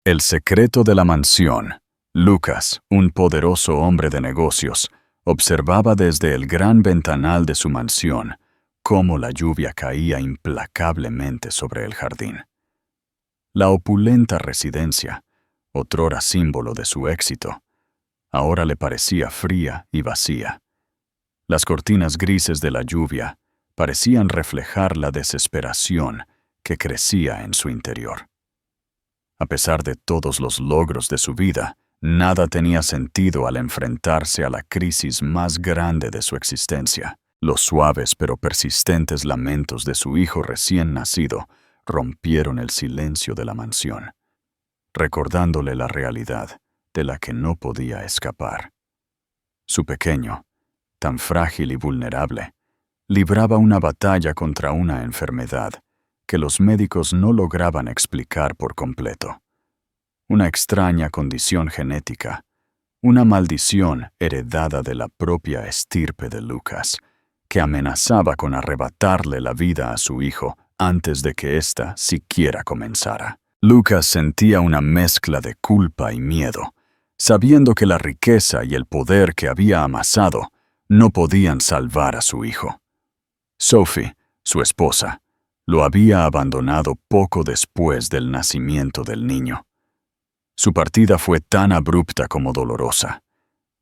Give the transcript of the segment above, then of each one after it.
El secreto de la mansión. Lucas, un poderoso hombre de negocios, observaba desde el gran ventanal de su mansión cómo la lluvia caía implacablemente sobre el jardín. La opulenta residencia, otrora símbolo de su éxito, ahora le parecía fría y vacía. Las cortinas grises de la lluvia parecían reflejar la desesperación que crecía en su interior. A pesar de todos los logros de su vida, nada tenía sentido al enfrentarse a la crisis más grande de su existencia. Los suaves pero persistentes lamentos de su hijo recién nacido rompieron el silencio de la mansión, recordándole la realidad de la que no podía escapar. Su pequeño, tan frágil y vulnerable, libraba una batalla contra una enfermedad que los médicos no lograban explicar por completo. Una extraña condición genética, una maldición heredada de la propia estirpe de Lucas, que amenazaba con arrebatarle la vida a su hijo antes de que ésta siquiera comenzara. Lucas sentía una mezcla de culpa y miedo, sabiendo que la riqueza y el poder que había amasado no podían salvar a su hijo. Sophie, su esposa, lo había abandonado poco después del nacimiento del niño. Su partida fue tan abrupta como dolorosa,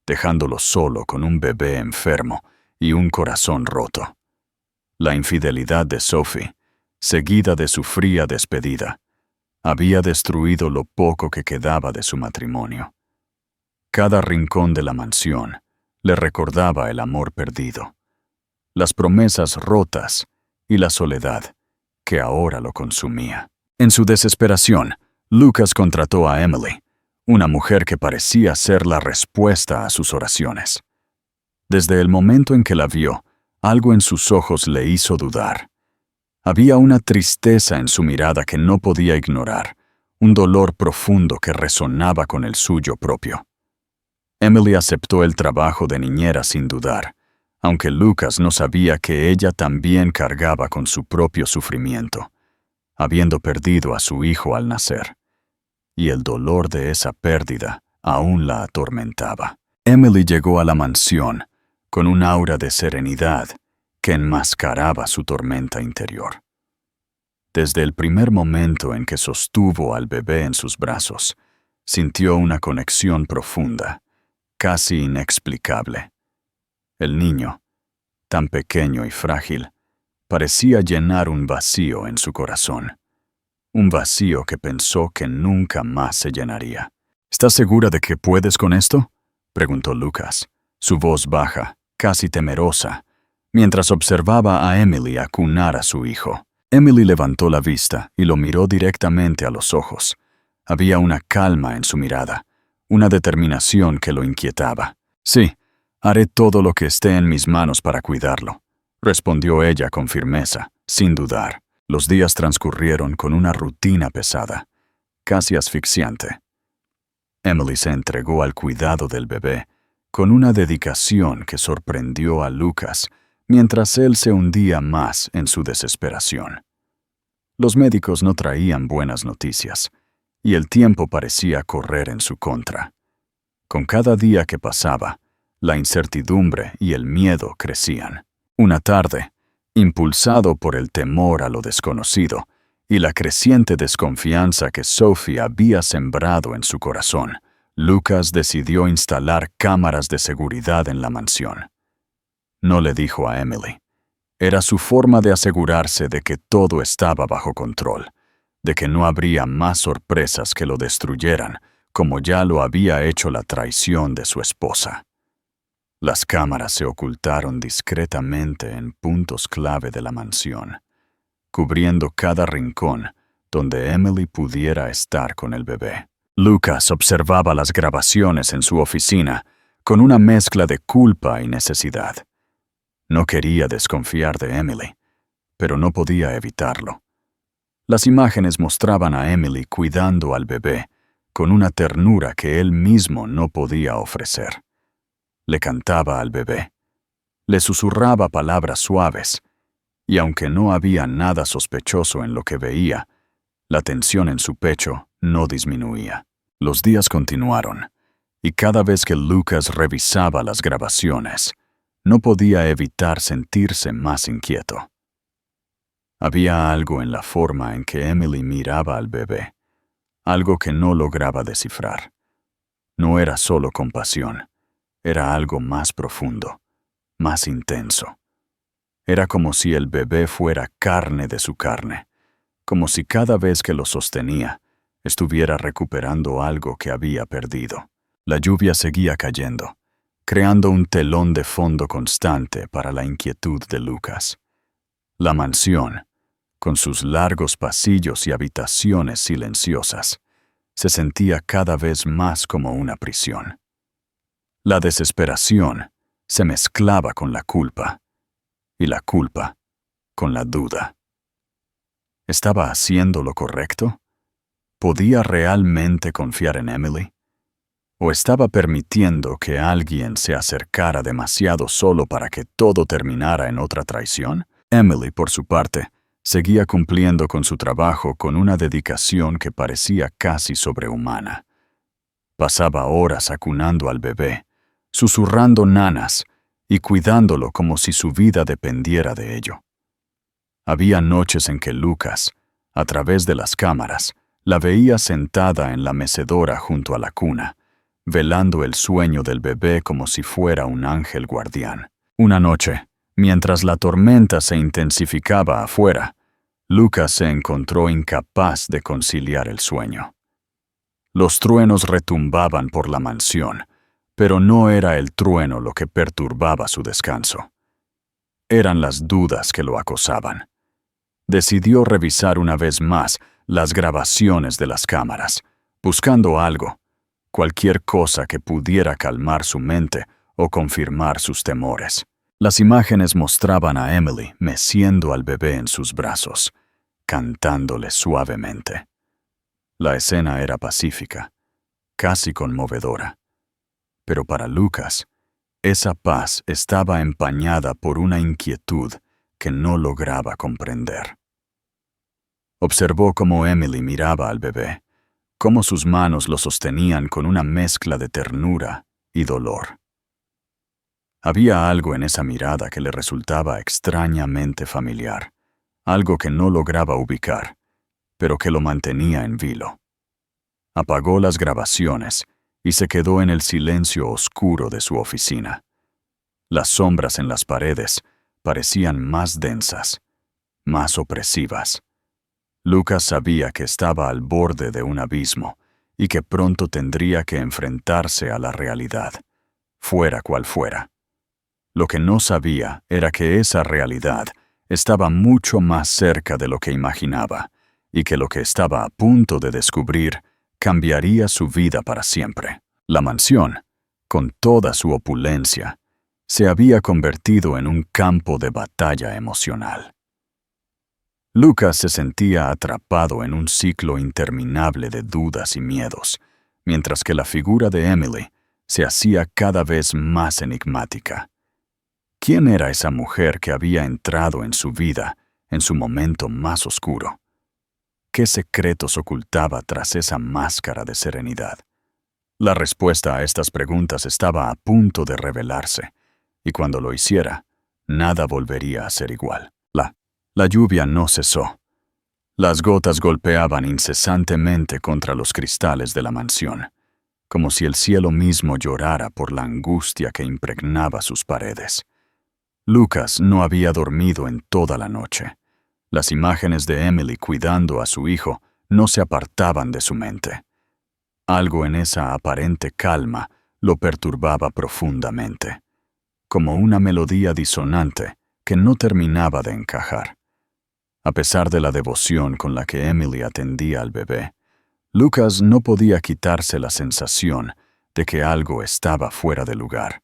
dejándolo solo con un bebé enfermo y un corazón roto. La infidelidad de Sophie, seguida de su fría despedida, había destruido lo poco que quedaba de su matrimonio. Cada rincón de la mansión le recordaba el amor perdido, las promesas rotas y la soledad que ahora lo consumía. En su desesperación, Lucas contrató a Emily, una mujer que parecía ser la respuesta a sus oraciones. Desde el momento en que la vio, algo en sus ojos le hizo dudar. Había una tristeza en su mirada que no podía ignorar, un dolor profundo que resonaba con el suyo propio. Emily aceptó el trabajo de niñera sin dudar, aunque Lucas no sabía que ella también cargaba con su propio sufrimiento, habiendo perdido a su hijo al nacer. Y el dolor de esa pérdida aún la atormentaba. Emily llegó a la mansión con un aura de serenidad que enmascaraba su tormenta interior. Desde el primer momento en que sostuvo al bebé en sus brazos, sintió una conexión profunda, casi inexplicable. El niño, tan pequeño y frágil, parecía llenar un vacío en su corazón. Un vacío que pensó que nunca más se llenaría. ¿Estás segura de que puedes con esto?, preguntó Lucas, su voz baja, casi temerosa, mientras observaba a Emily acunar a su hijo. Emily levantó la vista y lo miró directamente a los ojos. Había una calma en su mirada, una determinación que lo inquietaba. «Sí, haré todo lo que esté en mis manos para cuidarlo», respondió ella con firmeza, sin dudar. Los días transcurrieron con una rutina pesada, casi asfixiante. Emily se entregó al cuidado del bebé con una dedicación que sorprendió a Lucas mientras él se hundía más en su desesperación. Los médicos no traían buenas noticias, y el tiempo parecía correr en su contra. Con cada día que pasaba, la incertidumbre y el miedo crecían. Una tarde, impulsado por el temor a lo desconocido y la creciente desconfianza que Sophie había sembrado en su corazón, Lucas decidió instalar cámaras de seguridad en la mansión. No le dijo a Emily. Era su forma de asegurarse de que todo estaba bajo control, de que no habría más sorpresas que lo destruyeran, como ya lo había hecho la traición de su esposa. Las cámaras se ocultaron discretamente en puntos clave de la mansión, cubriendo cada rincón donde Emily pudiera estar con el bebé. Lucas observaba las grabaciones en su oficina con una mezcla de culpa y necesidad. No quería desconfiar de Emily, pero no podía evitarlo. Las imágenes mostraban a Emily cuidando al bebé con una ternura que él mismo no podía ofrecer. Le cantaba al bebé, le susurraba palabras suaves, y aunque no había nada sospechoso en lo que veía, la tensión en su pecho no disminuía. Los días continuaron, y cada vez que Lucas revisaba las grabaciones, no podía evitar sentirse más inquieto. Había algo en la forma en que Emily miraba al bebé, algo que no lograba descifrar. No era solo compasión, era algo más profundo, más intenso. Era como si el bebé fuera carne de su carne, como si cada vez que lo sostenía, estuviera recuperando algo que había perdido. La lluvia seguía cayendo, creando un telón de fondo constante para la inquietud de Lucas. La mansión, con sus largos pasillos y habitaciones silenciosas, se sentía cada vez más como una prisión. La desesperación se mezclaba con la culpa, y la culpa con la duda. ¿Estaba haciendo lo correcto? ¿Podía realmente confiar en Emily? ¿O estaba permitiendo que alguien se acercara demasiado solo para que todo terminara en otra traición? Emily, por su parte, seguía cumpliendo con su trabajo con una dedicación que parecía casi sobrehumana. Pasaba horas acunando al bebé, susurrando nanas y cuidándolo como si su vida dependiera de ello. Había noches en que Lucas, a través de las cámaras, la veía sentada en la mecedora junto a la cuna, velando el sueño del bebé como si fuera un ángel guardián. Una noche, mientras la tormenta se intensificaba afuera, Lucas se encontró incapaz de conciliar el sueño. Los truenos retumbaban por la mansión, pero no era el trueno lo que perturbaba su descanso. Eran las dudas que lo acosaban. Decidió revisar una vez más las grabaciones de las cámaras, buscando algo, cualquier cosa que pudiera calmar su mente o confirmar sus temores. Las imágenes mostraban a Emily meciendo al bebé en sus brazos, cantándole suavemente. La escena era pacífica, casi conmovedora. Pero para Lucas, esa paz estaba empañada por una inquietud que no lograba comprender. Observó cómo Emily miraba al bebé, cómo sus manos lo sostenían con una mezcla de ternura y dolor. Había algo en esa mirada que le resultaba extrañamente familiar, algo que no lograba ubicar, pero que lo mantenía en vilo. Apagó las grabaciones y se quedó en el silencio oscuro de su oficina. Las sombras en las paredes parecían más densas, más opresivas. Lucas sabía que estaba al borde de un abismo y que pronto tendría que enfrentarse a la realidad, fuera cual fuera. Lo que no sabía era que esa realidad estaba mucho más cerca de lo que imaginaba y que lo que estaba a punto de descubrir cambiaría su vida para siempre. La mansión, con toda su opulencia, se había convertido en un campo de batalla emocional. Lucas se sentía atrapado en un ciclo interminable de dudas y miedos, mientras que la figura de Emily se hacía cada vez más enigmática. ¿Quién era esa mujer que había entrado en su vida en su momento más oscuro? ¿Qué secretos ocultaba tras esa máscara de serenidad? La respuesta a estas preguntas estaba a punto de revelarse, y cuando lo hiciera, nada volvería a ser igual. La lluvia no cesó. Las gotas golpeaban incesantemente contra los cristales de la mansión, como si el cielo mismo llorara por la angustia que impregnaba sus paredes. Lucas no había dormido en toda la noche. Las imágenes de Emily cuidando a su hijo no se apartaban de su mente. Algo en esa aparente calma lo perturbaba profundamente, como una melodía disonante que no terminaba de encajar. A pesar de la devoción con la que Emily atendía al bebé, Lucas no podía quitarse la sensación de que algo estaba fuera de lugar,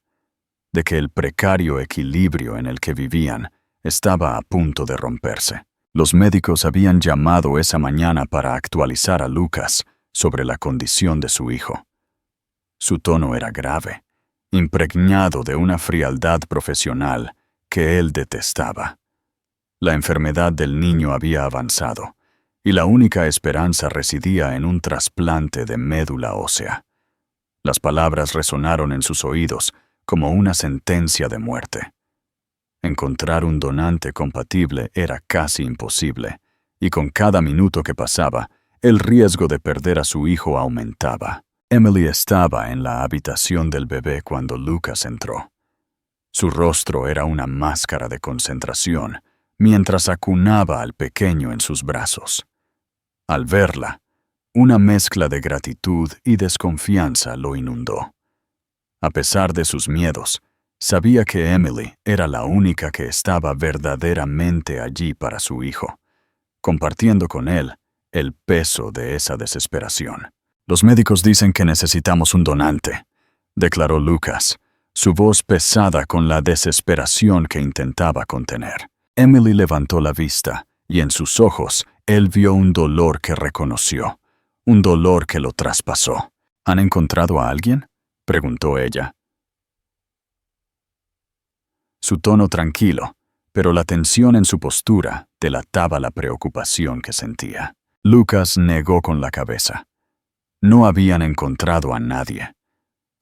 de que el precario equilibrio en el que vivían estaba a punto de romperse. Los médicos habían llamado esa mañana para actualizar a Lucas sobre la condición de su hijo. Su tono era grave, impregnado de una frialdad profesional que él detestaba. La enfermedad del niño había avanzado, y la única esperanza residía en un trasplante de médula ósea. Las palabras resonaron en sus oídos como una sentencia de muerte. Encontrar un donante compatible era casi imposible, y con cada minuto que pasaba, el riesgo de perder a su hijo aumentaba. Emily estaba en la habitación del bebé cuando Lucas entró. Su rostro era una máscara de concentración, mientras acunaba al pequeño en sus brazos. Al verla, una mezcla de gratitud y desconfianza lo inundó. A pesar de sus miedos, sabía que Emily era la única que estaba verdaderamente allí para su hijo, compartiendo con él el peso de esa desesperación. «Los médicos dicen que necesitamos un donante», declaró Lucas, su voz pesada con la desesperación que intentaba contener. Emily levantó la vista, y en sus ojos él vio un dolor que reconoció, un dolor que lo traspasó. «¿Han encontrado a alguien?», preguntó ella. Su tono tranquilo, pero la tensión en su postura delataba la preocupación que sentía. Lucas negó con la cabeza. No habían encontrado a nadie.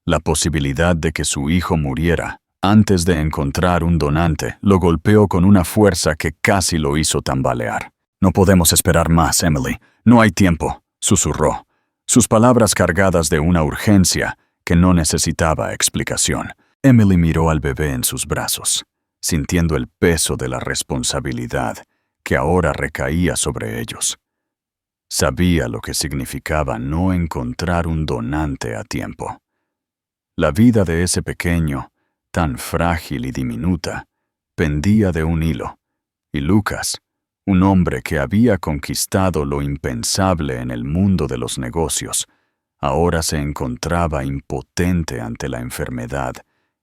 La posibilidad de que su hijo muriera antes de encontrar un donante lo golpeó con una fuerza que casi lo hizo tambalear. «No podemos esperar más, Emily. No hay tiempo», susurró, sus palabras cargadas de una urgencia que no necesitaba explicación. Emily miró al bebé en sus brazos, sintiendo el peso de la responsabilidad que ahora recaía sobre ellos. Sabía lo que significaba no encontrar un donante a tiempo. La vida de ese pequeño, tan frágil y diminuta, pendía de un hilo, y Lucas, un hombre que había conquistado lo impensable en el mundo de los negocios, ahora se encontraba impotente ante la enfermedad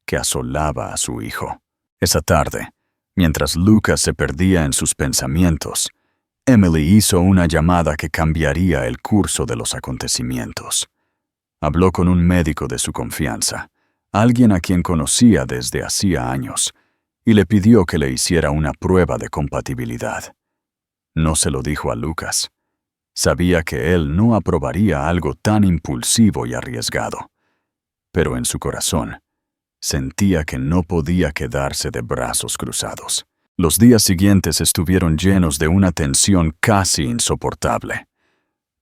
que asolaba a su hijo. Esa tarde, mientras Lucas se perdía en sus pensamientos, Emily hizo una llamada que cambiaría el curso de los acontecimientos. Habló con un médico de su confianza, alguien a quien conocía desde hacía años, y le pidió que le hiciera una prueba de compatibilidad. No se lo dijo a Lucas. Sabía que él no aprobaría algo tan impulsivo y arriesgado. Pero en su corazón, sentía que no podía quedarse de brazos cruzados. Los días siguientes estuvieron llenos de una tensión casi insoportable.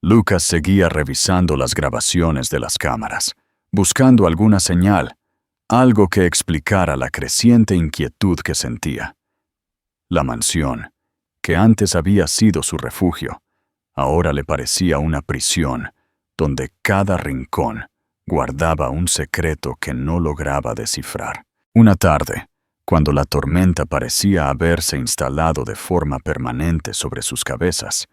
Lucas seguía revisando las grabaciones de las cámaras, buscando alguna señal, algo que explicara la creciente inquietud que sentía. La mansión, que antes había sido su refugio, ahora le parecía una prisión, donde cada rincón guardaba un secreto que no lograba descifrar. Una tarde, cuando la tormenta parecía haberse instalado de forma permanente sobre sus cabezas,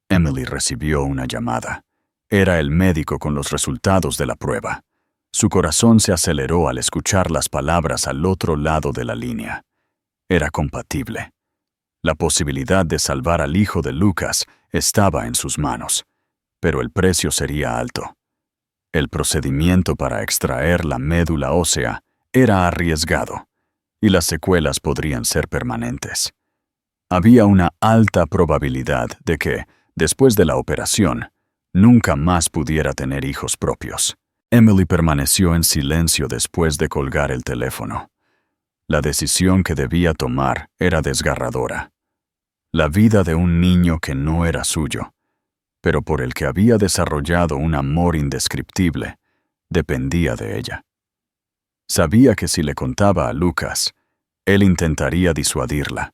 Emily recibió una llamada. Era el médico con los resultados de la prueba. Su corazón se aceleró al escuchar las palabras al otro lado de la línea. Era compatible. La posibilidad de salvar al hijo de Lucas estaba en sus manos, pero el precio sería alto. El procedimiento para extraer la médula ósea era arriesgado, y las secuelas podrían ser permanentes. Había una alta probabilidad de que, después de la operación, nunca más pudiera tener hijos propios. Emily permaneció en silencio después de colgar el teléfono. La decisión que debía tomar era desgarradora. La vida de un niño que no era suyo, pero por el que había desarrollado un amor indescriptible, dependía de ella. Sabía que si le contaba a Lucas, él intentaría disuadirla,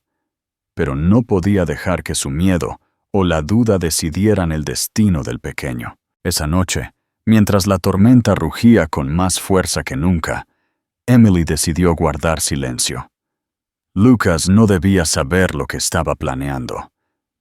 pero no podía dejar que su miedo o la duda decidieran el destino del pequeño. Esa noche, mientras la tormenta rugía con más fuerza que nunca, Emily decidió guardar silencio. Lucas no debía saber lo que estaba planeando.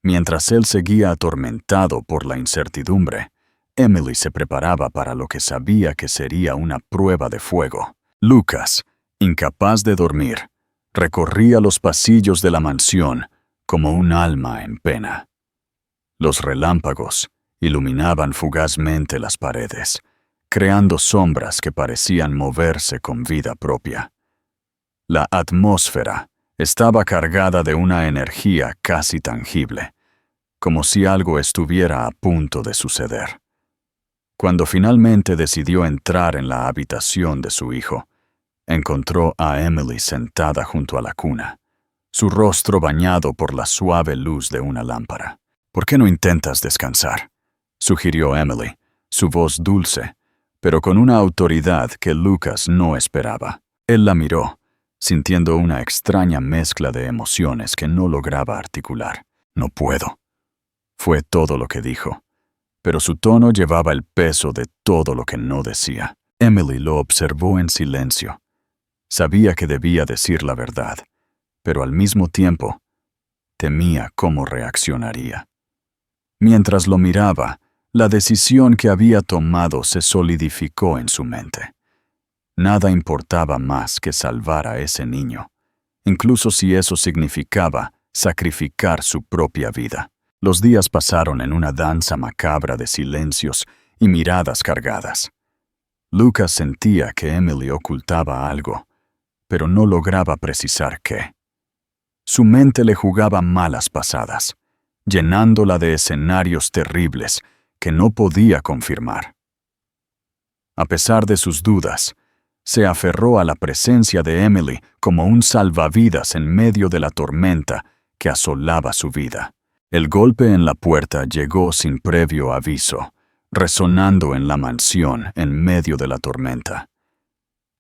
Mientras él seguía atormentado por la incertidumbre, Emily se preparaba para lo que sabía que sería una prueba de fuego. Lucas, incapaz de dormir, recorría los pasillos de la mansión como un alma en pena. Los relámpagos iluminaban fugazmente las paredes, creando sombras que parecían moverse con vida propia. La atmósfera estaba cargada de una energía casi tangible, como si algo estuviera a punto de suceder. Cuando finalmente decidió entrar en la habitación de su hijo, encontró a Emily sentada junto a la cuna, su rostro bañado por la suave luz de una lámpara. «¿Por qué no intentas descansar?», sugirió Emily, su voz dulce, pero con una autoridad que Lucas no esperaba. Él la miró, sintiendo una extraña mezcla de emociones que no lograba articular. «No puedo», fue todo lo que dijo, pero su tono llevaba el peso de todo lo que no decía. Emily lo observó en silencio. Sabía que debía decir la verdad, pero al mismo tiempo temía cómo reaccionaría. Mientras lo miraba, la decisión que había tomado se solidificó en su mente. Nada importaba más que salvar a ese niño, incluso si eso significaba sacrificar su propia vida. Los días pasaron en una danza macabra de silencios y miradas cargadas. Lucas sentía que Emily ocultaba algo, pero no lograba precisar qué. Su mente le jugaba malas pasadas, llenándola de escenarios terribles que no podía confirmar. A pesar de sus dudas, se aferró a la presencia de Emily como un salvavidas en medio de la tormenta que asolaba su vida. El golpe en la puerta llegó sin previo aviso, resonando en la mansión en medio de la tormenta.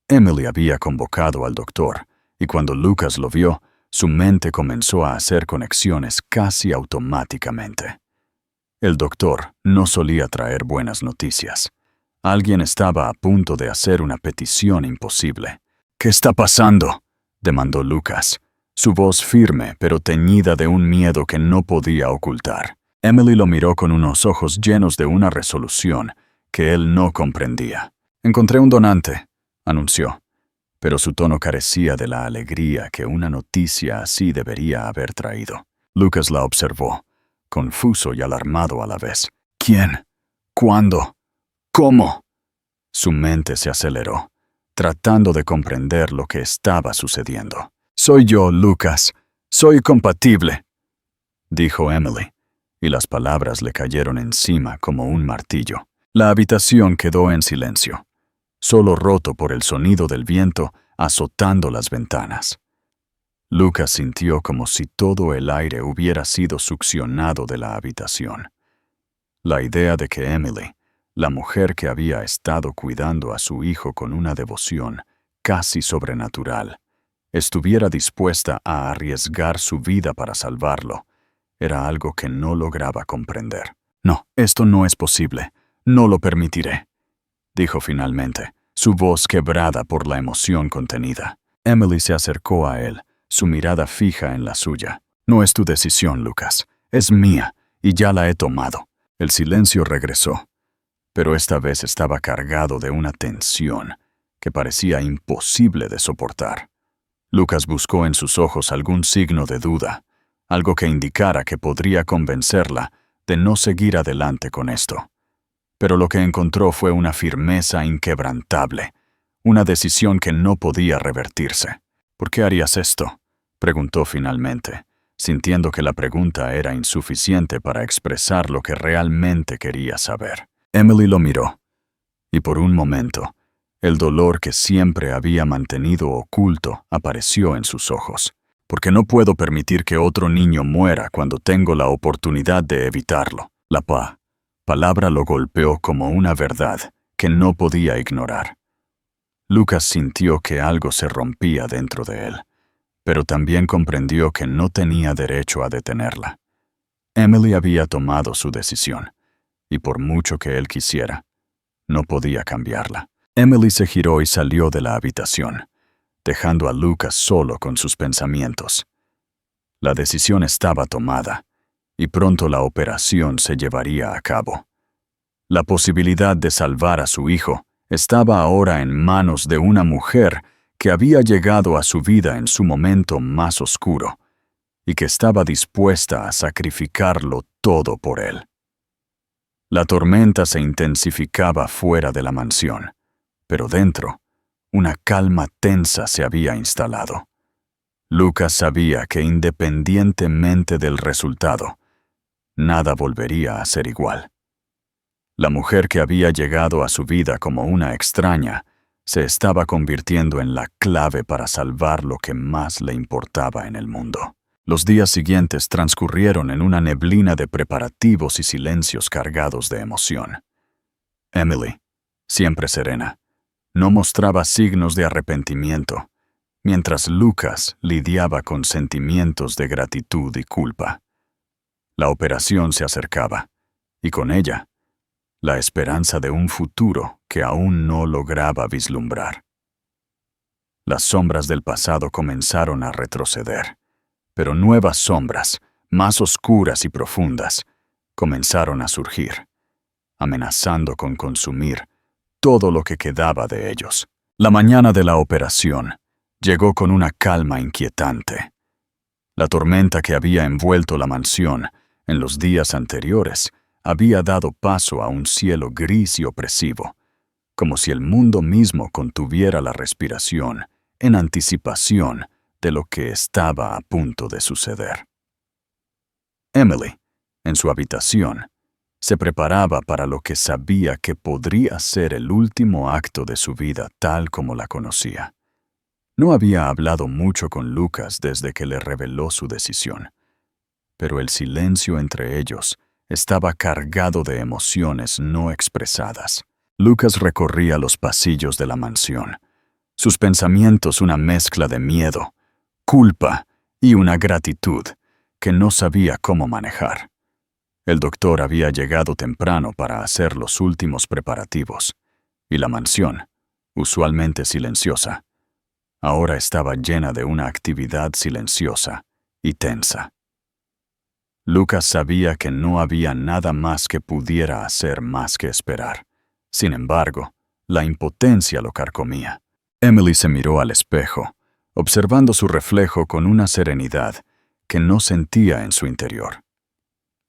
Emily había convocado al doctor, y cuando Lucas lo vio, su mente comenzó a hacer conexiones casi automáticamente. El doctor no solía traer buenas noticias. Alguien estaba a punto de hacer una petición imposible. «¿Qué está pasando?», demandó Lucas, su voz firme pero teñida de un miedo que no podía ocultar. Emily lo miró con unos ojos llenos de una resolución que él no comprendía. «Encontré un donante», anunció, pero su tono carecía de la alegría que una noticia así debería haber traído. Lucas la observó, confuso y alarmado a la vez. «¿Quién? ¿Cuándo? ¿Cómo?». Su mente se aceleró, tratando de comprender lo que estaba sucediendo. «Soy yo, Lucas. Soy compatible», dijo Emily, y las palabras le cayeron encima como un martillo. La habitación quedó en silencio, solo roto por el sonido del viento azotando las ventanas. Lucas sintió como si todo el aire hubiera sido succionado de la habitación. La idea de que Emily, la mujer que había estado cuidando a su hijo con una devoción casi sobrenatural, estuviera dispuesta a arriesgar su vida para salvarlo, era algo que no lograba comprender. «No, esto no es posible. No lo permitiré», dijo finalmente, su voz quebrada por la emoción contenida. Emily se acercó a él, su mirada fija en la suya. «No es tu decisión, Lucas. Es mía, y ya la he tomado». El silencio regresó, pero esta vez estaba cargado de una tensión que parecía imposible de soportar. Lucas buscó en sus ojos algún signo de duda, algo que indicara que podría convencerla de no seguir adelante con esto. Pero lo que encontró fue una firmeza inquebrantable, una decisión que no podía revertirse. «¿Por qué harías esto?», preguntó finalmente, sintiendo que la pregunta era insuficiente para expresar lo que realmente quería saber. Emily lo miró, y por un momento, el dolor que siempre había mantenido oculto apareció en sus ojos. «Porque no puedo permitir que otro niño muera cuando tengo la oportunidad de evitarlo». La palabra lo golpeó como una verdad que no podía ignorar. Lucas sintió que algo se rompía dentro de él, pero también comprendió que no tenía derecho a detenerla. Emily había tomado su decisión, y por mucho que él quisiera, no podía cambiarla. Emily se giró y salió de la habitación, dejando a Lucas solo con sus pensamientos. La decisión estaba tomada, y pronto la operación se llevaría a cabo. La posibilidad de salvar a su hijo estaba ahora en manos de una mujer que había llegado a su vida en su momento más oscuro y que estaba dispuesta a sacrificarlo todo por él. La tormenta se intensificaba fuera de la mansión, pero dentro, una calma tensa se había instalado. Lucas sabía que independientemente del resultado, nada volvería a ser igual. La mujer que había llegado a su vida como una extraña se estaba convirtiendo en la clave para salvar lo que más le importaba en el mundo. Los días siguientes transcurrieron en una neblina de preparativos y silencios cargados de emoción. Emily, siempre serena, no mostraba signos de arrepentimiento, mientras Lucas lidiaba con sentimientos de gratitud y culpa. La operación se acercaba, y con ella, la esperanza de un futuro que aún no lograba vislumbrar. Las sombras del pasado comenzaron a retroceder, pero nuevas sombras, más oscuras y profundas, comenzaron a surgir, amenazando con consumir todo lo que quedaba de ellos. La mañana de la operación llegó con una calma inquietante. La tormenta que había envuelto la mansión en los días anteriores había dado paso a un cielo gris y opresivo, como si el mundo mismo contuviera la respiración en anticipación de lo que estaba a punto de suceder. Emily, en su habitación, se preparaba para lo que sabía que podría ser el último acto de su vida tal como la conocía. No había hablado mucho con Lucas desde que le reveló su decisión, pero el silencio entre ellos estaba cargado de emociones no expresadas. Lucas recorría los pasillos de la mansión, sus pensamientos una mezcla de miedo, culpa y una gratitud que no sabía cómo manejar. El doctor había llegado temprano para hacer los últimos preparativos, y la mansión, usualmente silenciosa, ahora estaba llena de una actividad silenciosa y tensa. Lucas sabía que no había nada más que pudiera hacer más que esperar. Sin embargo, la impotencia lo carcomía. Emily se miró al espejo, observando su reflejo con una serenidad que no sentía en su interior.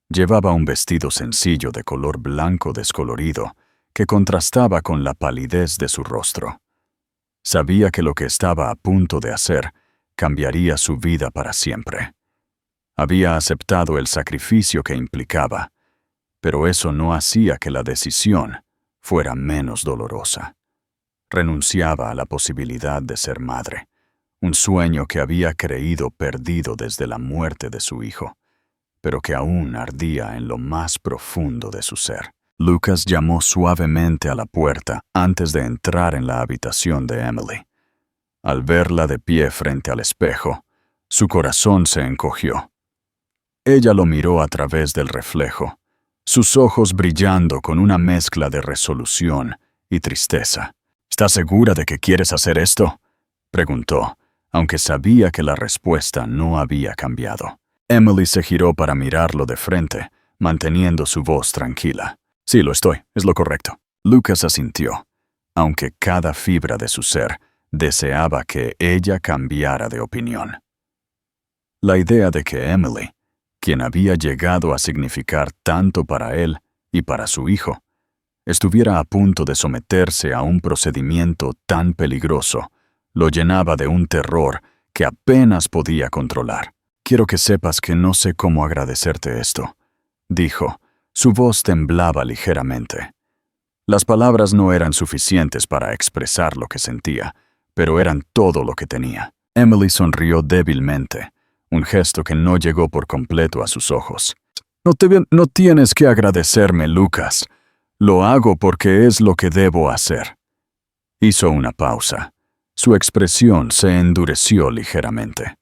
Llevaba un vestido sencillo de color blanco descolorido que contrastaba con la palidez de su rostro. Sabía que lo que estaba a punto de hacer cambiaría su vida para siempre. Había aceptado el sacrificio que implicaba, pero eso no hacía que la decisión fuera menos dolorosa. Renunciaba a la posibilidad de ser madre, un sueño que había creído perdido desde la muerte de su hijo, pero que aún ardía en lo más profundo de su ser. Lucas llamó suavemente a la puerta antes de entrar en la habitación de Emily. Al verla de pie frente al espejo, su corazón se encogió. Ella lo miró a través del reflejo, sus ojos brillando con una mezcla de resolución y tristeza. ¿Estás segura de que quieres hacer esto?, preguntó, aunque sabía que la respuesta no había cambiado. Emily se giró para mirarlo de frente, manteniendo su voz tranquila. Sí, lo estoy, es lo correcto. Lucas asintió, aunque cada fibra de su ser deseaba que ella cambiara de opinión. La idea de que Emily, quien había llegado a significar tanto para él y para su hijo, estuviera a punto de someterse a un procedimiento tan peligroso, lo llenaba de un terror que apenas podía controlar. «Quiero que sepas que no sé cómo agradecerte esto», dijo. Su voz temblaba ligeramente. Las palabras no eran suficientes para expresar lo que sentía, pero eran todo lo que tenía. Emily sonrió débilmente, un gesto que no llegó por completo a sus ojos. No tienes que agradecerme, Lucas. Lo hago porque es lo que debo hacer». Hizo una pausa. Su expresión se endureció ligeramente.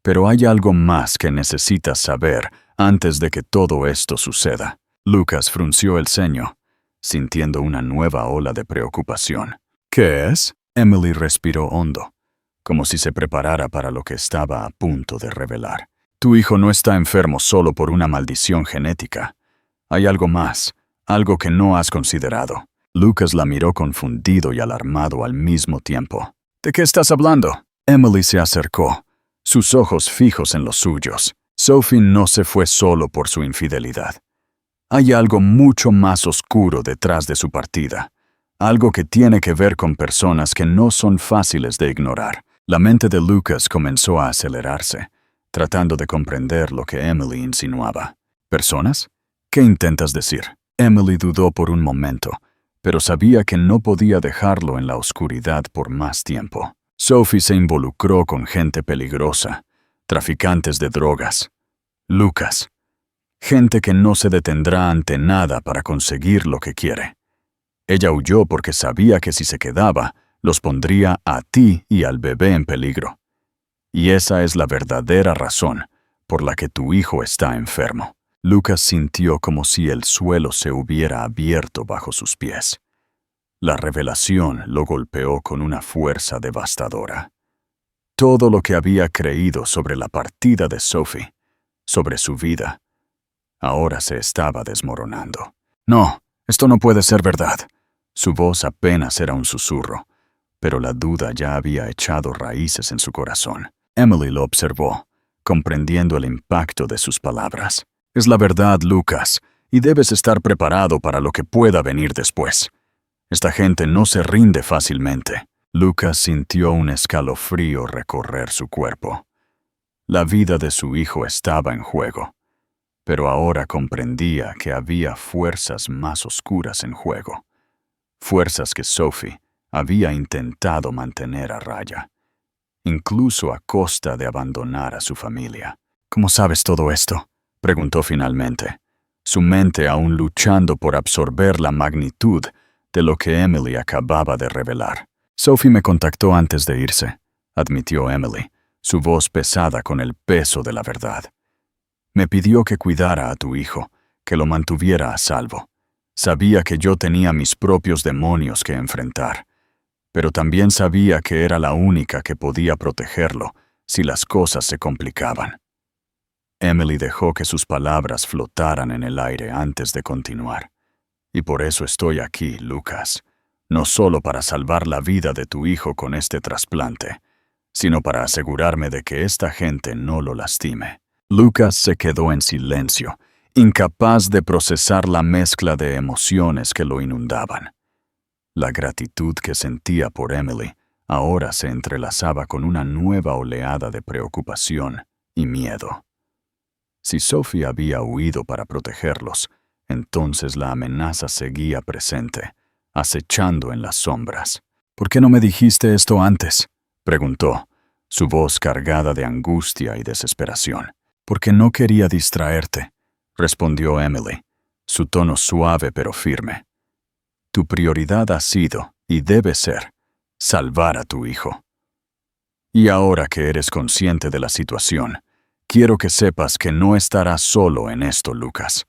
«Pero hay algo más que necesitas saber antes de que todo esto suceda». Lucas frunció el ceño, sintiendo una nueva ola de preocupación. «¿Qué es?». Emily respiró hondo, como si se preparara para lo que estaba a punto de revelar. «Tu hijo no está enfermo solo por una maldición genética. Hay algo más, algo que no has considerado». Lucas la miró confundido y alarmado al mismo tiempo. «¿De qué estás hablando?». Emily se acercó, sus ojos fijos en los suyos. Sophie no se fue solo por su infidelidad. Hay algo mucho más oscuro detrás de su partida, algo que tiene que ver con personas que no son fáciles de ignorar. La mente de Lucas comenzó a acelerarse, tratando de comprender lo que Emily insinuaba. ¿Personas? ¿Qué intentas decir? Emily dudó por un momento, pero sabía que no podía dejarlo en la oscuridad por más tiempo. Sophie se involucró con gente peligrosa, traficantes de drogas. Lucas. Gente que no se detendrá ante nada para conseguir lo que quiere. Ella huyó porque sabía que si se quedaba, los pondría a ti y al bebé en peligro. Y esa es la verdadera razón por la que tu hijo está enfermo. Lucas sintió como si el suelo se hubiera abierto bajo sus pies. La revelación lo golpeó con una fuerza devastadora. Todo lo que había creído sobre la partida de Sophie, sobre su vida, ahora se estaba desmoronando. No, esto no puede ser verdad. Su voz apenas era un susurro, pero la duda ya había echado raíces en su corazón. Emily lo observó, comprendiendo el impacto de sus palabras. Es la verdad, Lucas, y debes estar preparado para lo que pueda venir después. Esta gente no se rinde fácilmente. Lucas sintió un escalofrío recorrer su cuerpo. La vida de su hijo estaba en juego, pero ahora comprendía que había fuerzas más oscuras en juego. Fuerzas que Sophie había intentado mantener a raya, incluso a costa de abandonar a su familia. ¿Cómo sabes todo esto?, preguntó finalmente, su mente aún luchando por absorber la magnitud de lo que Emily acababa de revelar. Sophie me contactó antes de irse, admitió Emily, su voz pesada con el peso de la verdad. Me pidió que cuidara a tu hijo, que lo mantuviera a salvo. Sabía que yo tenía mis propios demonios que enfrentar, pero también sabía que era la única que podía protegerlo si las cosas se complicaban. Emily dejó que sus palabras flotaran en el aire antes de continuar. Y por eso estoy aquí, Lucas, no solo para salvar la vida de tu hijo con este trasplante, sino para asegurarme de que esta gente no lo lastime. Lucas se quedó en silencio, incapaz de procesar la mezcla de emociones que lo inundaban. La gratitud que sentía por Emily ahora se entrelazaba con una nueva oleada de preocupación y miedo. Si Sophie había huido para protegerlos, entonces la amenaza seguía presente, acechando en las sombras. ¿Por qué no me dijiste esto antes?, preguntó, su voz cargada de angustia y desesperación. Porque no quería distraerte, respondió Emily, su tono suave pero firme. Tu prioridad ha sido, y debe ser, salvar a tu hijo. Y ahora que eres consciente de la situación, quiero que sepas que no estarás solo en esto, Lucas.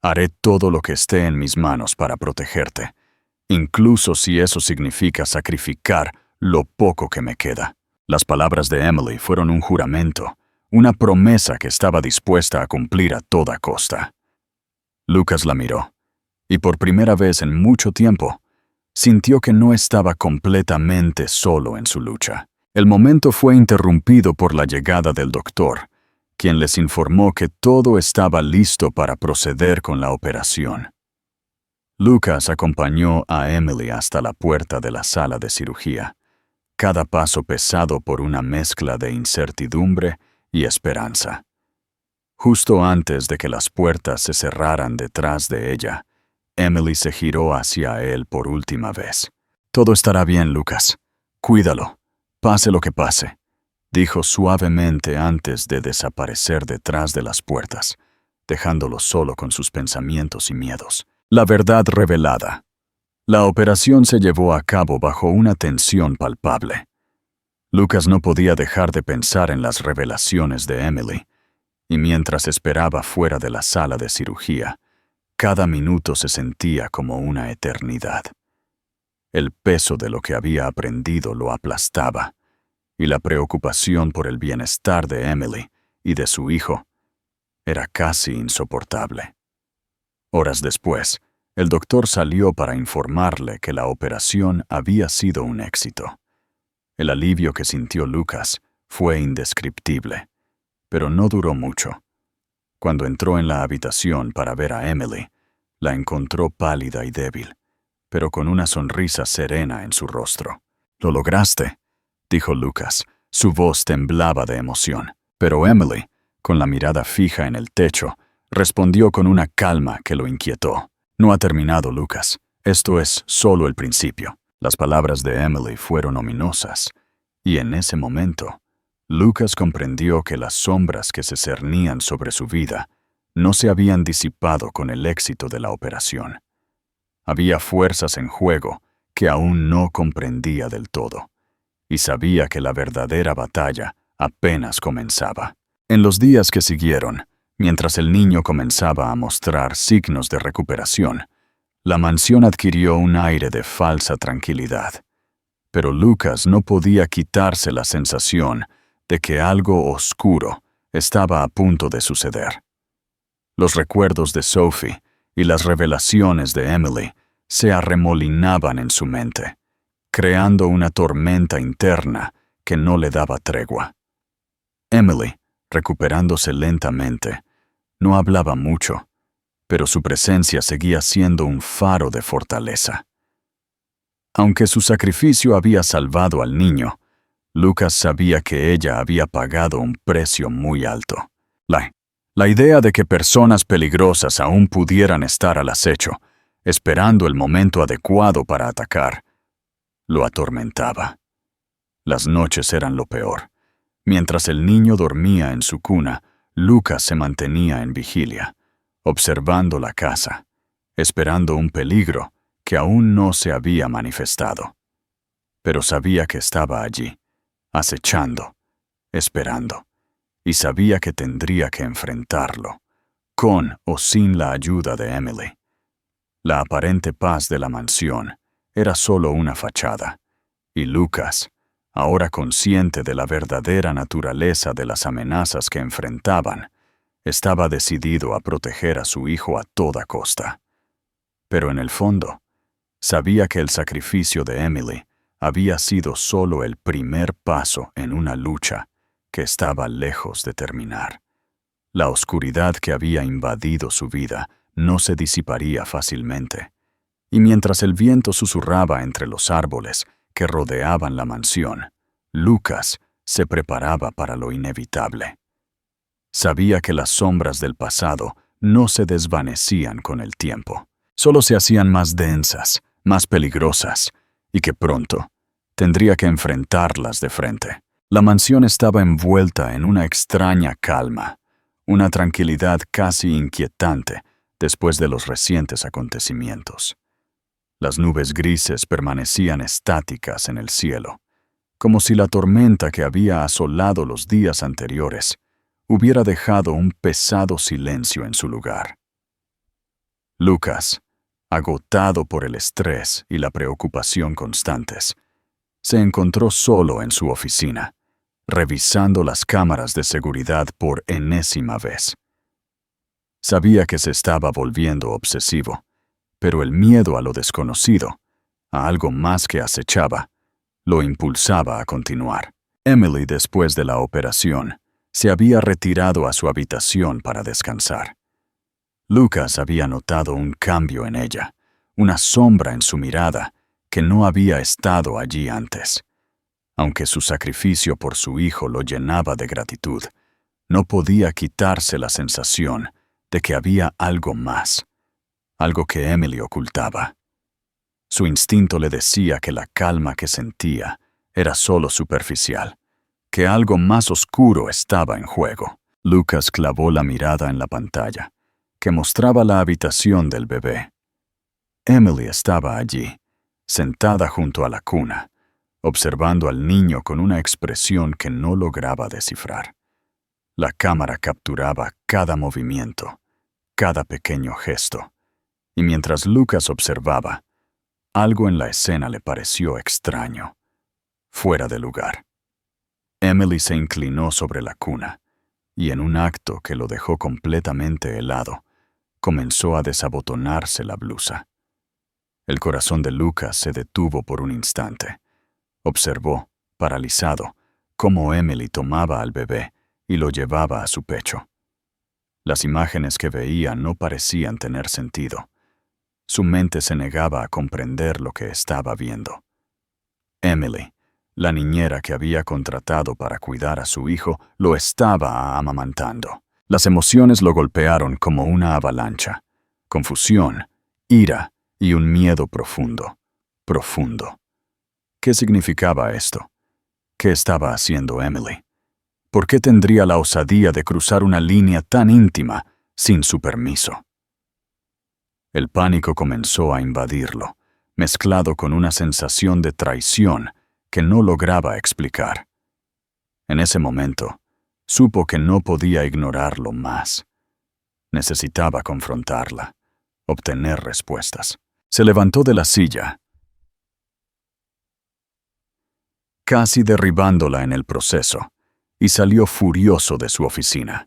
Haré todo lo que esté en mis manos para protegerte, incluso si eso significa sacrificar lo poco que me queda. Las palabras de Emily fueron un juramento, una promesa que estaba dispuesta a cumplir a toda costa. Lucas la miró, y por primera vez en mucho tiempo, sintió que no estaba completamente solo en su lucha. El momento fue interrumpido por la llegada del doctor, quien les informó que todo estaba listo para proceder con la operación. Lucas acompañó a Emily hasta la puerta de la sala de cirugía, cada paso pesado por una mezcla de incertidumbre y esperanza. Justo antes de que las puertas se cerraran detrás de ella, Emily se giró hacia él por última vez. Todo estará bien, Lucas. Cuídalo, pase lo que pase, dijo suavemente antes de desaparecer detrás de las puertas, dejándolo solo con sus pensamientos y miedos. La verdad revelada. La operación se llevó a cabo bajo una tensión palpable. Lucas no podía dejar de pensar en las revelaciones de Emily, y mientras esperaba fuera de la sala de cirugía, cada minuto se sentía como una eternidad. El peso de lo que había aprendido lo aplastaba, y la preocupación por el bienestar de Emily y de su hijo era casi insoportable. Horas después, el doctor salió para informarle que la operación había sido un éxito. El alivio que sintió Lucas fue indescriptible, pero no duró mucho. Cuando entró en la habitación para ver a Emily, la encontró pálida y débil, pero con una sonrisa serena en su rostro. «Lo lograste», dijo Lucas. Su voz temblaba de emoción, pero Emily, con la mirada fija en el techo, respondió con una calma que lo inquietó. No ha terminado, Lucas. Esto es solo el principio. Las palabras de Emily fueron ominosas, y en ese momento, Lucas comprendió que las sombras que se cernían sobre su vida no se habían disipado con el éxito de la operación. Había fuerzas en juego que aún no comprendía del todo, y sabía que la verdadera batalla apenas comenzaba. En los días que siguieron, mientras el niño comenzaba a mostrar signos de recuperación, la mansión adquirió un aire de falsa tranquilidad. Pero Lucas no podía quitarse la sensación de que algo oscuro estaba a punto de suceder. Los recuerdos de Sophie y las revelaciones de Emily se arremolinaban en su mente, creando una tormenta interna que no le daba tregua. Emily, recuperándose lentamente, no hablaba mucho, pero su presencia seguía siendo un faro de fortaleza. Aunque su sacrificio había salvado al niño, Lucas sabía que ella había pagado un precio muy alto. La idea de que personas peligrosas aún pudieran estar al acecho, esperando el momento adecuado para atacar, lo atormentaba. Las noches eran lo peor. Mientras el niño dormía en su cuna, Lucas se mantenía en vigilia, observando la casa, esperando un peligro que aún no se había manifestado. Pero sabía que estaba allí, acechando, esperando, y sabía que tendría que enfrentarlo, con o sin la ayuda de Emily. La aparente paz de la mansión era solo una fachada, y Lucas, ahora consciente de la verdadera naturaleza de las amenazas que enfrentaban, estaba decidido a proteger a su hijo a toda costa. Pero en el fondo, sabía que el sacrificio de Emily había sido solo el primer paso en una lucha que estaba lejos de terminar. La oscuridad que había invadido su vida no se disiparía fácilmente, y mientras el viento susurraba entre los árboles que rodeaban la mansión, Lucas se preparaba para lo inevitable. Sabía que las sombras del pasado no se desvanecían con el tiempo, solo se hacían más densas, más peligrosas, y que pronto tendría que enfrentarlas de frente. La mansión estaba envuelta en una extraña calma, una tranquilidad casi inquietante después de los recientes acontecimientos. Las nubes grises permanecían estáticas en el cielo, como si la tormenta que había asolado los días anteriores hubiera dejado un pesado silencio en su lugar. Lucas, agotado por el estrés y la preocupación constantes, se encontró solo en su oficina, revisando las cámaras de seguridad por enésima vez. Sabía que se estaba volviendo obsesivo, pero el miedo a lo desconocido, a algo más que acechaba, lo impulsaba a continuar. Emily, después de la operación, se había retirado a su habitación para descansar. Lucas había notado un cambio en ella, una sombra en su mirada que no había estado allí antes. Aunque su sacrificio por su hijo lo llenaba de gratitud, no podía quitarse la sensación de que había algo más, algo que Emily ocultaba. Su instinto le decía que la calma que sentía era solo superficial, que algo más oscuro estaba en juego. Lucas clavó la mirada en la pantalla, que mostraba la habitación del bebé. Emily estaba allí, sentada junto a la cuna, observando al niño con una expresión que no lograba descifrar. La cámara capturaba cada movimiento, cada pequeño gesto, y mientras Lucas observaba, algo en la escena le pareció extraño, fuera de lugar. Emily se inclinó sobre la cuna, y en un acto que lo dejó completamente helado, comenzó a desabotonarse la blusa. El corazón de Lucas se detuvo por un instante. Observó, paralizado, cómo Emily tomaba al bebé y lo llevaba a su pecho. Las imágenes que veía no parecían tener sentido. Su mente se negaba a comprender lo que estaba viendo. Emily, la niñera que había contratado para cuidar a su hijo, lo estaba amamantando. Las emociones lo golpearon como una avalancha. Confusión, ira y un miedo profundo. Profundo. ¿Qué significaba esto? ¿Qué estaba haciendo Emily? ¿Por qué tendría la osadía de cruzar una línea tan íntima sin su permiso? El pánico comenzó a invadirlo, mezclado con una sensación de traición que no lograba explicar. En ese momento, supo que no podía ignorarlo más. Necesitaba confrontarla, obtener respuestas. Se levantó de la silla, casi derribándola en el proceso, y salió furioso de su oficina.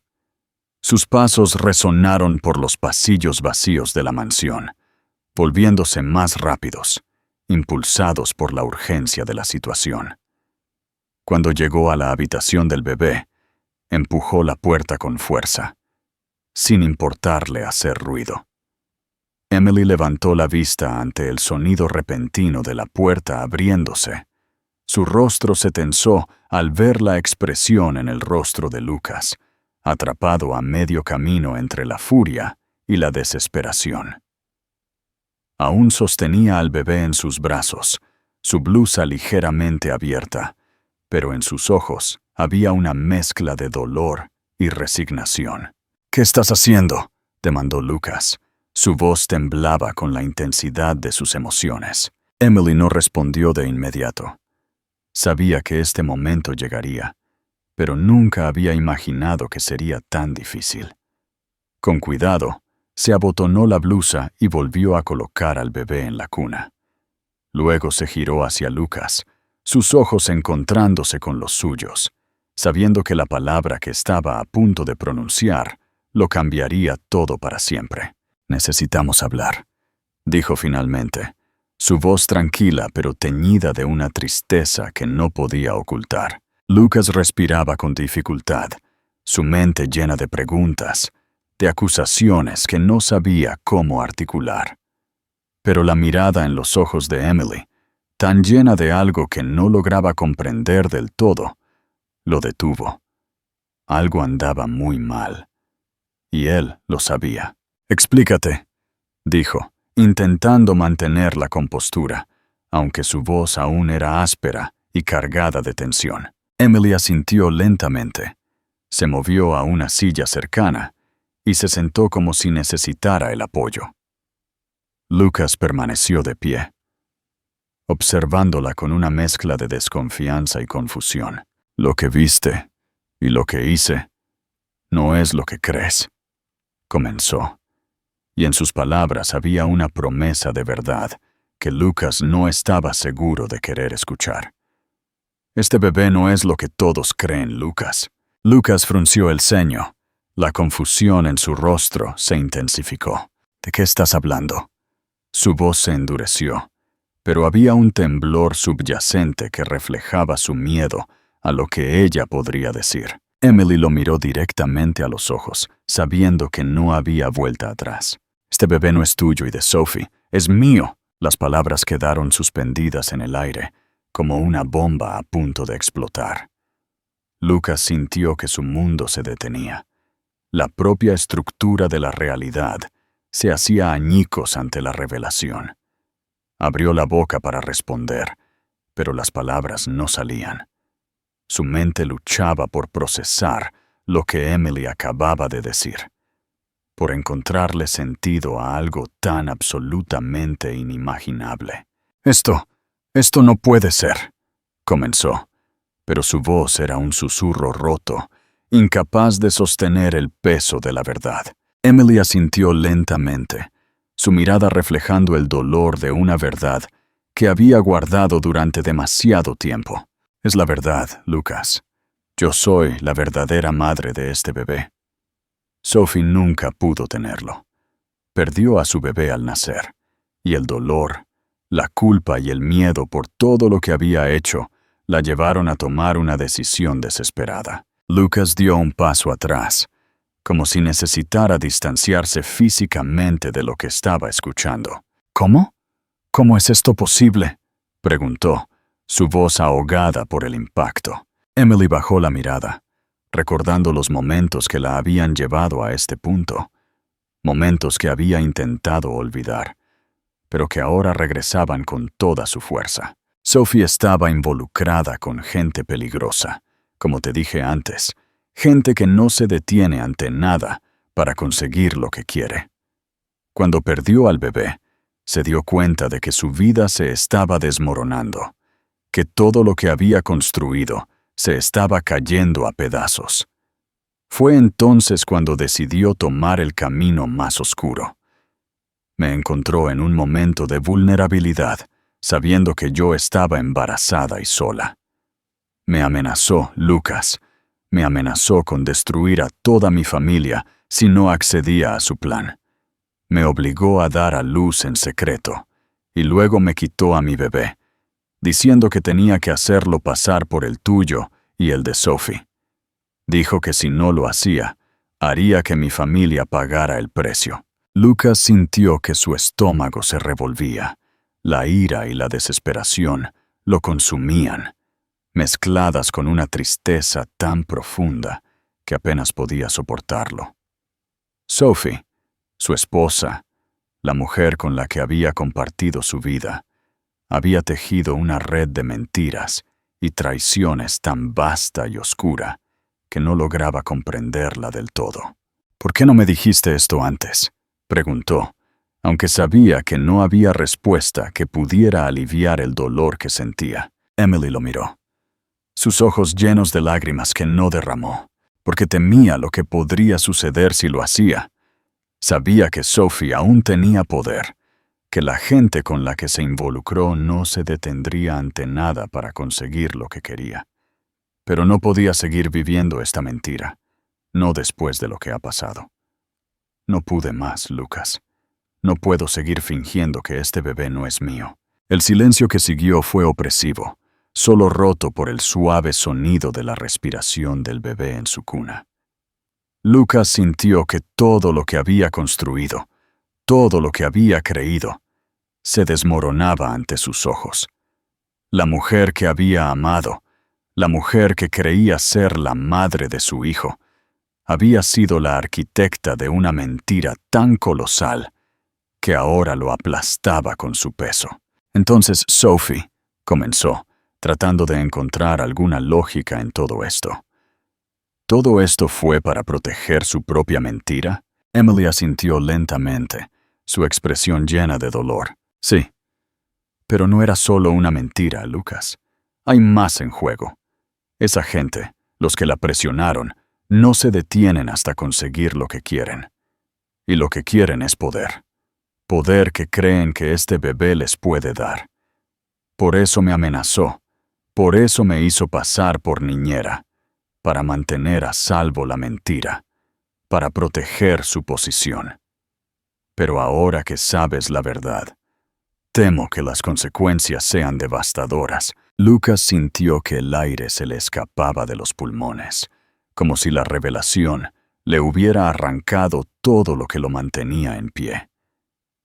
Sus pasos resonaron por los pasillos vacíos de la mansión, volviéndose más rápidos, impulsados por la urgencia de la situación. Cuando llegó a la habitación del bebé, empujó la puerta con fuerza, sin importarle hacer ruido. Emily levantó la vista ante el sonido repentino de la puerta abriéndose. Su rostro se tensó al ver la expresión en el rostro de Lucas, atrapado a medio camino entre la furia y la desesperación. Aún sostenía al bebé en sus brazos, su blusa ligeramente abierta, pero en sus ojos había una mezcla de dolor y resignación. «¿Qué estás haciendo?», demandó Lucas. Su voz temblaba con la intensidad de sus emociones. Emily no respondió de inmediato. Sabía que este momento llegaría, pero nunca había imaginado que sería tan difícil. Con cuidado, se abotonó la blusa y volvió a colocar al bebé en la cuna. Luego se giró hacia Lucas, sus ojos encontrándose con los suyos, sabiendo que la palabra que estaba a punto de pronunciar lo cambiaría todo para siempre. «Necesitamos hablar», dijo finalmente, su voz tranquila pero teñida de una tristeza que no podía ocultar. Lucas respiraba con dificultad, su mente llena de preguntas, de acusaciones que no sabía cómo articular. Pero la mirada en los ojos de Emily, tan llena de algo que no lograba comprender del todo, lo detuvo. Algo andaba muy mal, y él lo sabía. «Explícate», dijo, intentando mantener la compostura, aunque su voz aún era áspera y cargada de tensión. Emily asintió lentamente, se movió a una silla cercana y se sentó como si necesitara el apoyo. Lucas permaneció de pie, observándola con una mezcla de desconfianza y confusión. «Lo que viste y lo que hice no es lo que crees», comenzó, y en sus palabras había una promesa de verdad que Lucas no estaba seguro de querer escuchar. «Este bebé no es lo que todos creen, Lucas». Lucas frunció el ceño. La confusión en su rostro se intensificó. «¿De qué estás hablando?». Su voz se endureció, pero había un temblor subyacente que reflejaba su miedo a lo que ella podría decir. Emily lo miró directamente a los ojos, sabiendo que no había vuelta atrás. «Este bebé no es tuyo y de Sophie, es mío». Las palabras quedaron suspendidas en el aire, como una bomba a punto de explotar. Lucas sintió que su mundo se detenía. La propia estructura de la realidad se hacía añicos ante la revelación. Abrió la boca para responder, pero las palabras no salían. Su mente luchaba por procesar lo que Emily acababa de decir, por encontrarle sentido a algo tan absolutamente inimaginable. Esto no puede ser», comenzó, pero su voz era un susurro roto, incapaz de sostener el peso de la verdad. Emily asintió lentamente, su mirada reflejando el dolor de una verdad que había guardado durante demasiado tiempo. «Es la verdad, Lucas. Yo soy la verdadera madre de este bebé. Sophie nunca pudo tenerlo. Perdió a su bebé al nacer, y el dolor, la culpa y el miedo por todo lo que había hecho la llevaron a tomar una decisión desesperada». Lucas dio un paso atrás, como si necesitara distanciarse físicamente de lo que estaba escuchando. «¿Cómo? ¿Cómo es esto posible?», preguntó, su voz ahogada por el impacto. Emily bajó la mirada, recordando los momentos que la habían llevado a este punto, momentos que había intentado olvidar, pero que ahora regresaban con toda su fuerza. Sophie estaba involucrada con gente peligrosa, como te dije antes, gente que no se detiene ante nada para conseguir lo que quiere. Cuando perdió al bebé, se dio cuenta de que su vida se estaba desmoronando, que todo lo que había construido se estaba cayendo a pedazos. Fue entonces cuando decidió tomar el camino más oscuro. Me encontró en un momento de vulnerabilidad, sabiendo que yo estaba embarazada y sola. Me amenazó, Lucas. Me amenazó con destruir a toda mi familia si no accedía a su plan. Me obligó a dar a luz en secreto, y luego me quitó a mi bebé, diciendo que tenía que hacerlo pasar por el tuyo y el de Sophie. Dijo que si no lo hacía, haría que mi familia pagara el precio. Lucas sintió que su estómago se revolvía. La ira y la desesperación lo consumían, mezcladas con una tristeza tan profunda que apenas podía soportarlo. Sophie, su esposa, la mujer con la que había compartido su vida, había tejido una red de mentiras y traiciones tan vasta y oscura que no lograba comprenderla del todo. «¿Por qué no me dijiste esto antes?», preguntó, aunque sabía que no había respuesta que pudiera aliviar el dolor que sentía. Emily lo miró, sus ojos llenos de lágrimas que no derramó, porque temía lo que podría suceder si lo hacía. Sabía que Sophie aún tenía poder, que la gente con la que se involucró no se detendría ante nada para conseguir lo que quería. Pero no podía seguir viviendo esta mentira, no después de lo que ha pasado. No pude más, Lucas. No puedo seguir fingiendo que este bebé no es mío. El silencio que siguió fue opresivo, solo roto por el suave sonido de la respiración del bebé en su cuna. Lucas sintió que todo lo que había construido, todo lo que había creído, se desmoronaba ante sus ojos. La mujer que había amado, la mujer que creía ser la madre de su hijo, había sido la arquitecta de una mentira tan colosal que ahora lo aplastaba con su peso. Entonces Sophie comenzó, tratando de encontrar alguna lógica en todo esto. ¿Todo esto fue para proteger su propia mentira? Emily asintió lentamente, su expresión llena de dolor. Sí, pero no era solo una mentira, Lucas. Hay más en juego. Esa gente, los que la presionaron, no se detienen hasta conseguir lo que quieren. Y lo que quieren es poder. Poder que creen que este bebé les puede dar. Por eso me amenazó. Por eso me hizo pasar por niñera. Para mantener a salvo la mentira. Para proteger su posición. Pero ahora que sabes la verdad, temo que las consecuencias sean devastadoras. Lucas sintió que el aire se le escapaba de los pulmones, como si la revelación le hubiera arrancado todo lo que lo mantenía en pie.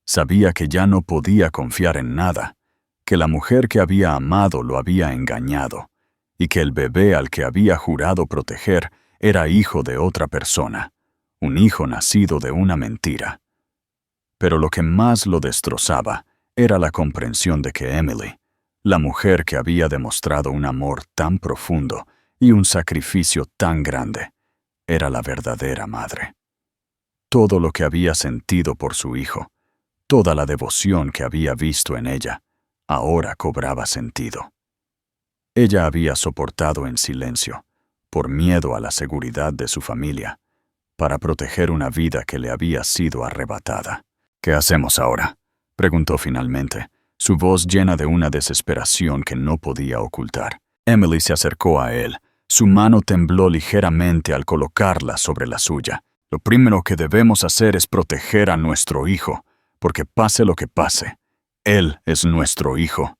Sabía que ya no podía confiar en nada, que la mujer que había amado lo había engañado, y que el bebé al que había jurado proteger era hijo de otra persona, un hijo nacido de una mentira. Pero lo que más lo destrozaba era la comprensión de que Emily, la mujer que había demostrado un amor tan profundo y un sacrificio tan grande, era la verdadera madre. Todo lo que había sentido por su hijo, toda la devoción que había visto en ella, ahora cobraba sentido. Ella había soportado en silencio, por miedo a la seguridad de su familia, para proteger una vida que le había sido arrebatada. «¿Qué hacemos ahora?», preguntó finalmente, su voz llena de una desesperación que no podía ocultar. Emily se acercó a él. Su mano tembló ligeramente al colocarla sobre la suya. «Lo primero que debemos hacer es proteger a nuestro hijo, porque pase lo que pase, él es nuestro hijo».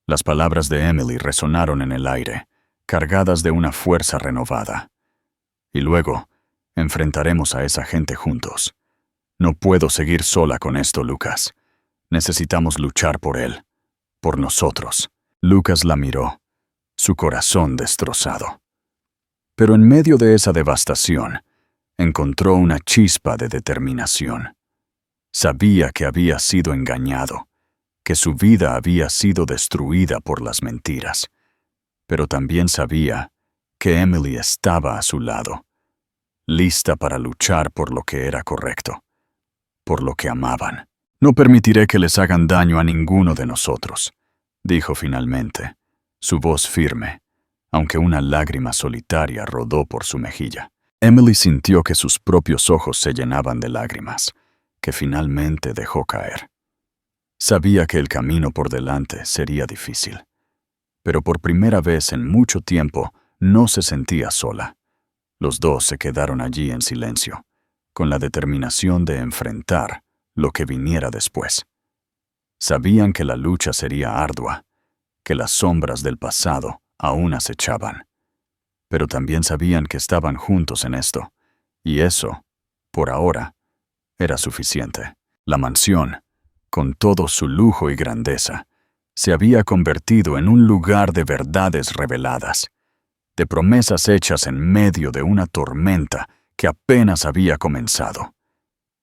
Las palabras de Emily resonaron en el aire, cargadas de una fuerza renovada. «Y luego, enfrentaremos a esa gente juntos. No puedo seguir sola con esto, Lucas. Necesitamos luchar por él, por nosotros». Lucas la miró, su corazón destrozado. Pero en medio de esa devastación, encontró una chispa de determinación. Sabía que había sido engañado, que su vida había sido destruida por las mentiras, pero también sabía que Emily estaba a su lado, lista para luchar por lo que era correcto, por lo que amaban. «No permitiré que les hagan daño a ninguno de nosotros», dijo finalmente, su voz firme, aunque una lágrima solitaria rodó por su mejilla. Emily sintió que sus propios ojos se llenaban de lágrimas, que finalmente dejó caer. Sabía que el camino por delante sería difícil, pero por primera vez en mucho tiempo no se sentía sola. Los dos se quedaron allí en silencio, con la determinación de enfrentar lo que viniera después. Sabían que la lucha sería ardua, que las sombras del pasado aún acechaban, pero también sabían que estaban juntos en esto, y eso, por ahora, era suficiente. La mansión, con todo su lujo y grandeza, se había convertido en un lugar de verdades reveladas, de promesas hechas en medio de una tormenta que apenas había comenzado.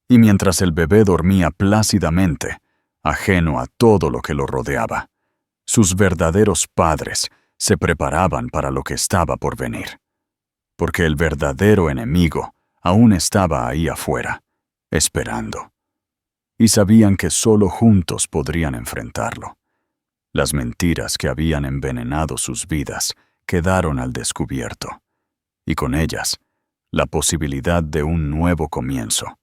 Y mientras el bebé dormía plácidamente, ajeno a todo lo que lo rodeaba, sus verdaderos padres se preparaban para lo que estaba por venir. Porque el verdadero enemigo aún estaba ahí afuera, esperando. Y sabían que solo juntos podrían enfrentarlo. Las mentiras que habían envenenado sus vidas quedaron al descubierto, y con ellas, la posibilidad de un nuevo comienzo,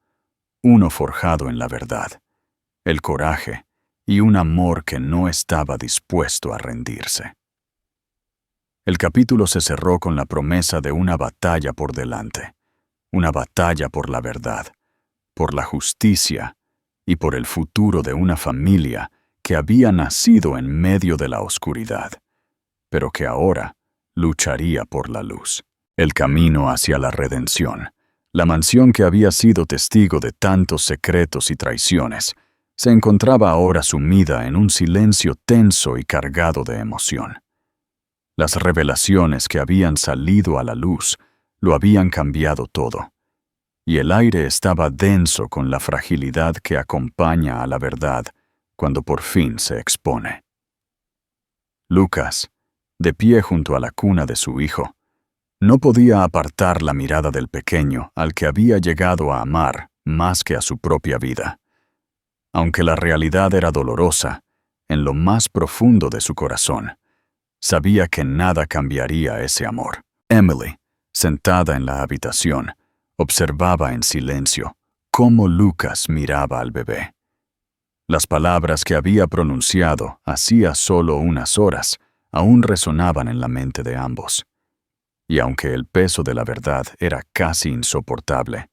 uno forjado en la verdad, el coraje y un amor que no estaba dispuesto a rendirse. El capítulo se cerró con la promesa de una batalla por delante, una batalla por la verdad, por la justicia y por el futuro de una familia que había nacido en medio de la oscuridad, pero que ahora lucharía por la luz. El camino hacia la redención, la mansión que había sido testigo de tantos secretos y traiciones, se encontraba ahora sumida en un silencio tenso y cargado de emoción. Las revelaciones que habían salido a la luz lo habían cambiado todo, y el aire estaba denso con la fragilidad que acompaña a la verdad cuando por fin se expone. Lucas, de pie junto a la cuna de su hijo, no podía apartar la mirada del pequeño al que había llegado a amar más que a su propia vida. Aunque la realidad era dolorosa, en lo más profundo de su corazón, sabía que nada cambiaría ese amor. Emily, sentada en la habitación, observaba en silencio cómo Lucas miraba al bebé. Las palabras que había pronunciado hacía solo unas horas aún resonaban en la mente de ambos. Y aunque el peso de la verdad era casi insoportable,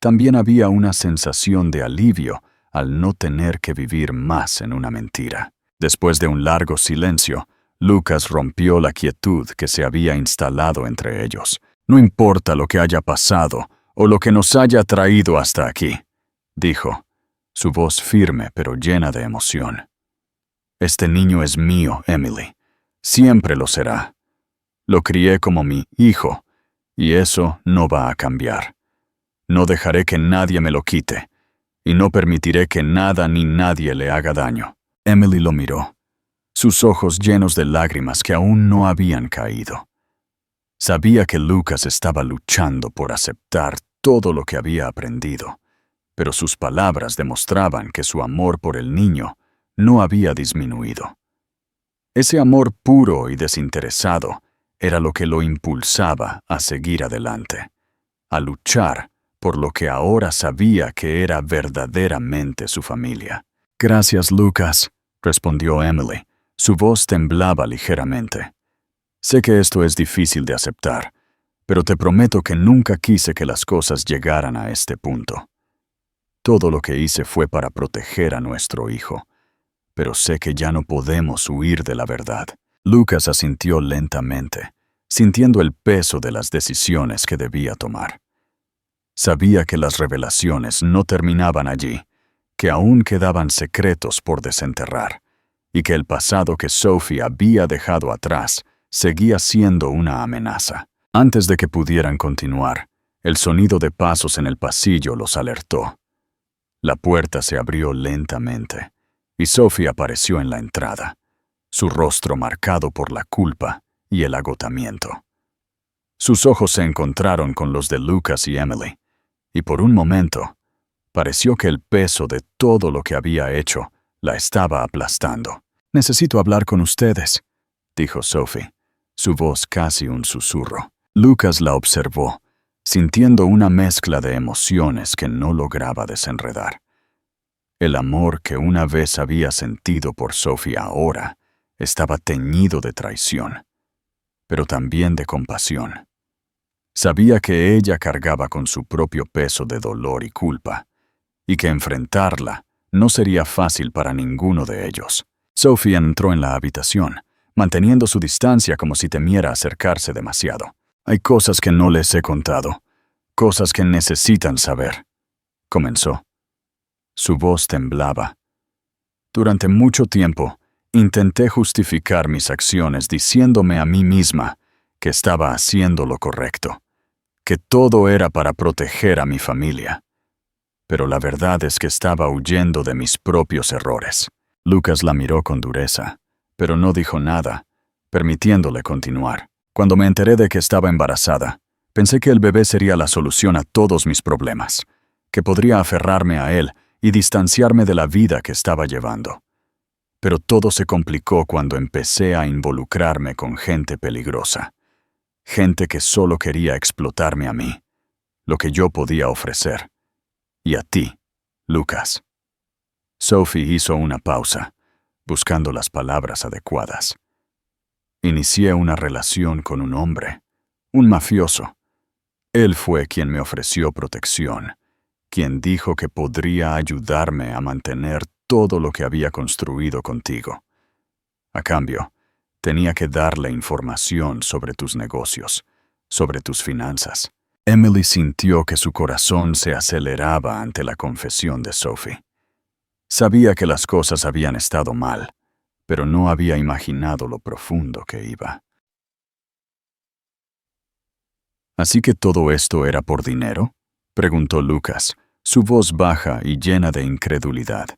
también había una sensación de alivio al no tener que vivir más en una mentira. Después de un largo silencio, Lucas rompió la quietud que se había instalado entre ellos. «No importa lo que haya pasado o lo que nos haya traído hasta aquí», dijo, su voz firme pero llena de emoción. «Este niño es mío, Emily. Siempre lo será. Lo crié como mi hijo, y eso no va a cambiar. No dejaré que nadie me lo quite, y no permitiré que nada ni nadie le haga daño». Emily lo miró, sus ojos llenos de lágrimas que aún no habían caído. Sabía que Lucas estaba luchando por aceptar todo lo que había aprendido, pero sus palabras demostraban que su amor por el niño no había disminuido. Ese amor puro y desinteresado era lo que lo impulsaba a seguir adelante, a luchar por lo que ahora sabía que era verdaderamente su familia. «Gracias, Lucas», respondió Emily. Su voz temblaba ligeramente. «Sé que esto es difícil de aceptar, pero te prometo que nunca quise que las cosas llegaran a este punto. Todo lo que hice fue para proteger a nuestro hijo, pero sé que ya no podemos huir de la verdad». Lucas asintió lentamente, sintiendo el peso de las decisiones que debía tomar. Sabía que las revelaciones no terminaban allí, que aún quedaban secretos por desenterrar, y que el pasado que Sophie había dejado atrás seguía siendo una amenaza. Antes de que pudieran continuar, el sonido de pasos en el pasillo los alertó. La puerta se abrió lentamente, y Sophie apareció en la entrada, su rostro marcado por la culpa y el agotamiento. Sus ojos se encontraron con los de Lucas y Emily, y por un momento, pareció que el peso de todo lo que había hecho la estaba aplastando. «Necesito hablar con ustedes», dijo Sophie, su voz casi un susurro. Lucas la observó, sintiendo una mezcla de emociones que no lograba desenredar. El amor que una vez había sentido por Sophie ahora estaba teñido de traición, pero también de compasión. Sabía que ella cargaba con su propio peso de dolor y culpa, y que enfrentarla no sería fácil para ninguno de ellos. Sophie entró en la habitación, manteniendo su distancia como si temiera acercarse demasiado. «Hay cosas que no les he contado, cosas que necesitan saber», comenzó. Su voz temblaba. «Durante mucho tiempo, intenté justificar mis acciones diciéndome a mí misma que estaba haciendo lo correcto, que todo era para proteger a mi familia. Pero la verdad es que estaba huyendo de mis propios errores». Lucas la miró con dureza, pero no dijo nada, permitiéndole continuar. «Cuando me enteré de que estaba embarazada, pensé que el bebé sería la solución a todos mis problemas, que podría aferrarme a él y distanciarme de la vida que estaba llevando. Pero todo se complicó cuando empecé a involucrarme con gente peligrosa, gente que solo quería explotarme a mí, lo que yo podía ofrecer, y a ti, Lucas». Sophie hizo una pausa, buscando las palabras adecuadas. «Inicié una relación con un hombre, un mafioso. Él fue quien me ofreció protección, quien dijo que podría ayudarme a mantener todo lo que había construido contigo. A cambio, tenía que darle información sobre tus negocios, sobre tus finanzas». Emily sintió que su corazón se aceleraba ante la confesión de Sophie. Sabía que las cosas habían estado mal, pero no había imaginado lo profundo que iba. «¿Así que todo esto era por dinero?», preguntó Lucas, su voz baja y llena de incredulidad.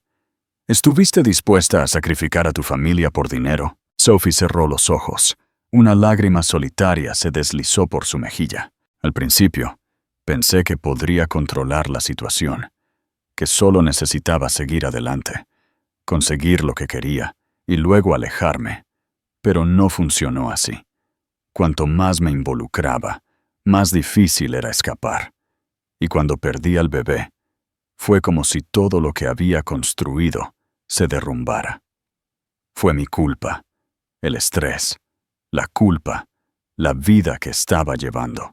«¿Estuviste dispuesta a sacrificar a tu familia por dinero?». Sophie cerró los ojos. Una lágrima solitaria se deslizó por su mejilla. «Al principio, pensé que podría controlar la situación, que solo necesitaba seguir adelante, conseguir lo que quería y luego alejarme. Pero no funcionó así. Cuanto más me involucraba, más difícil era escapar. Y cuando perdí al bebé, fue como si todo lo que había construido se derrumbara. Fue mi culpa, el estrés, la culpa, la vida que estaba llevando.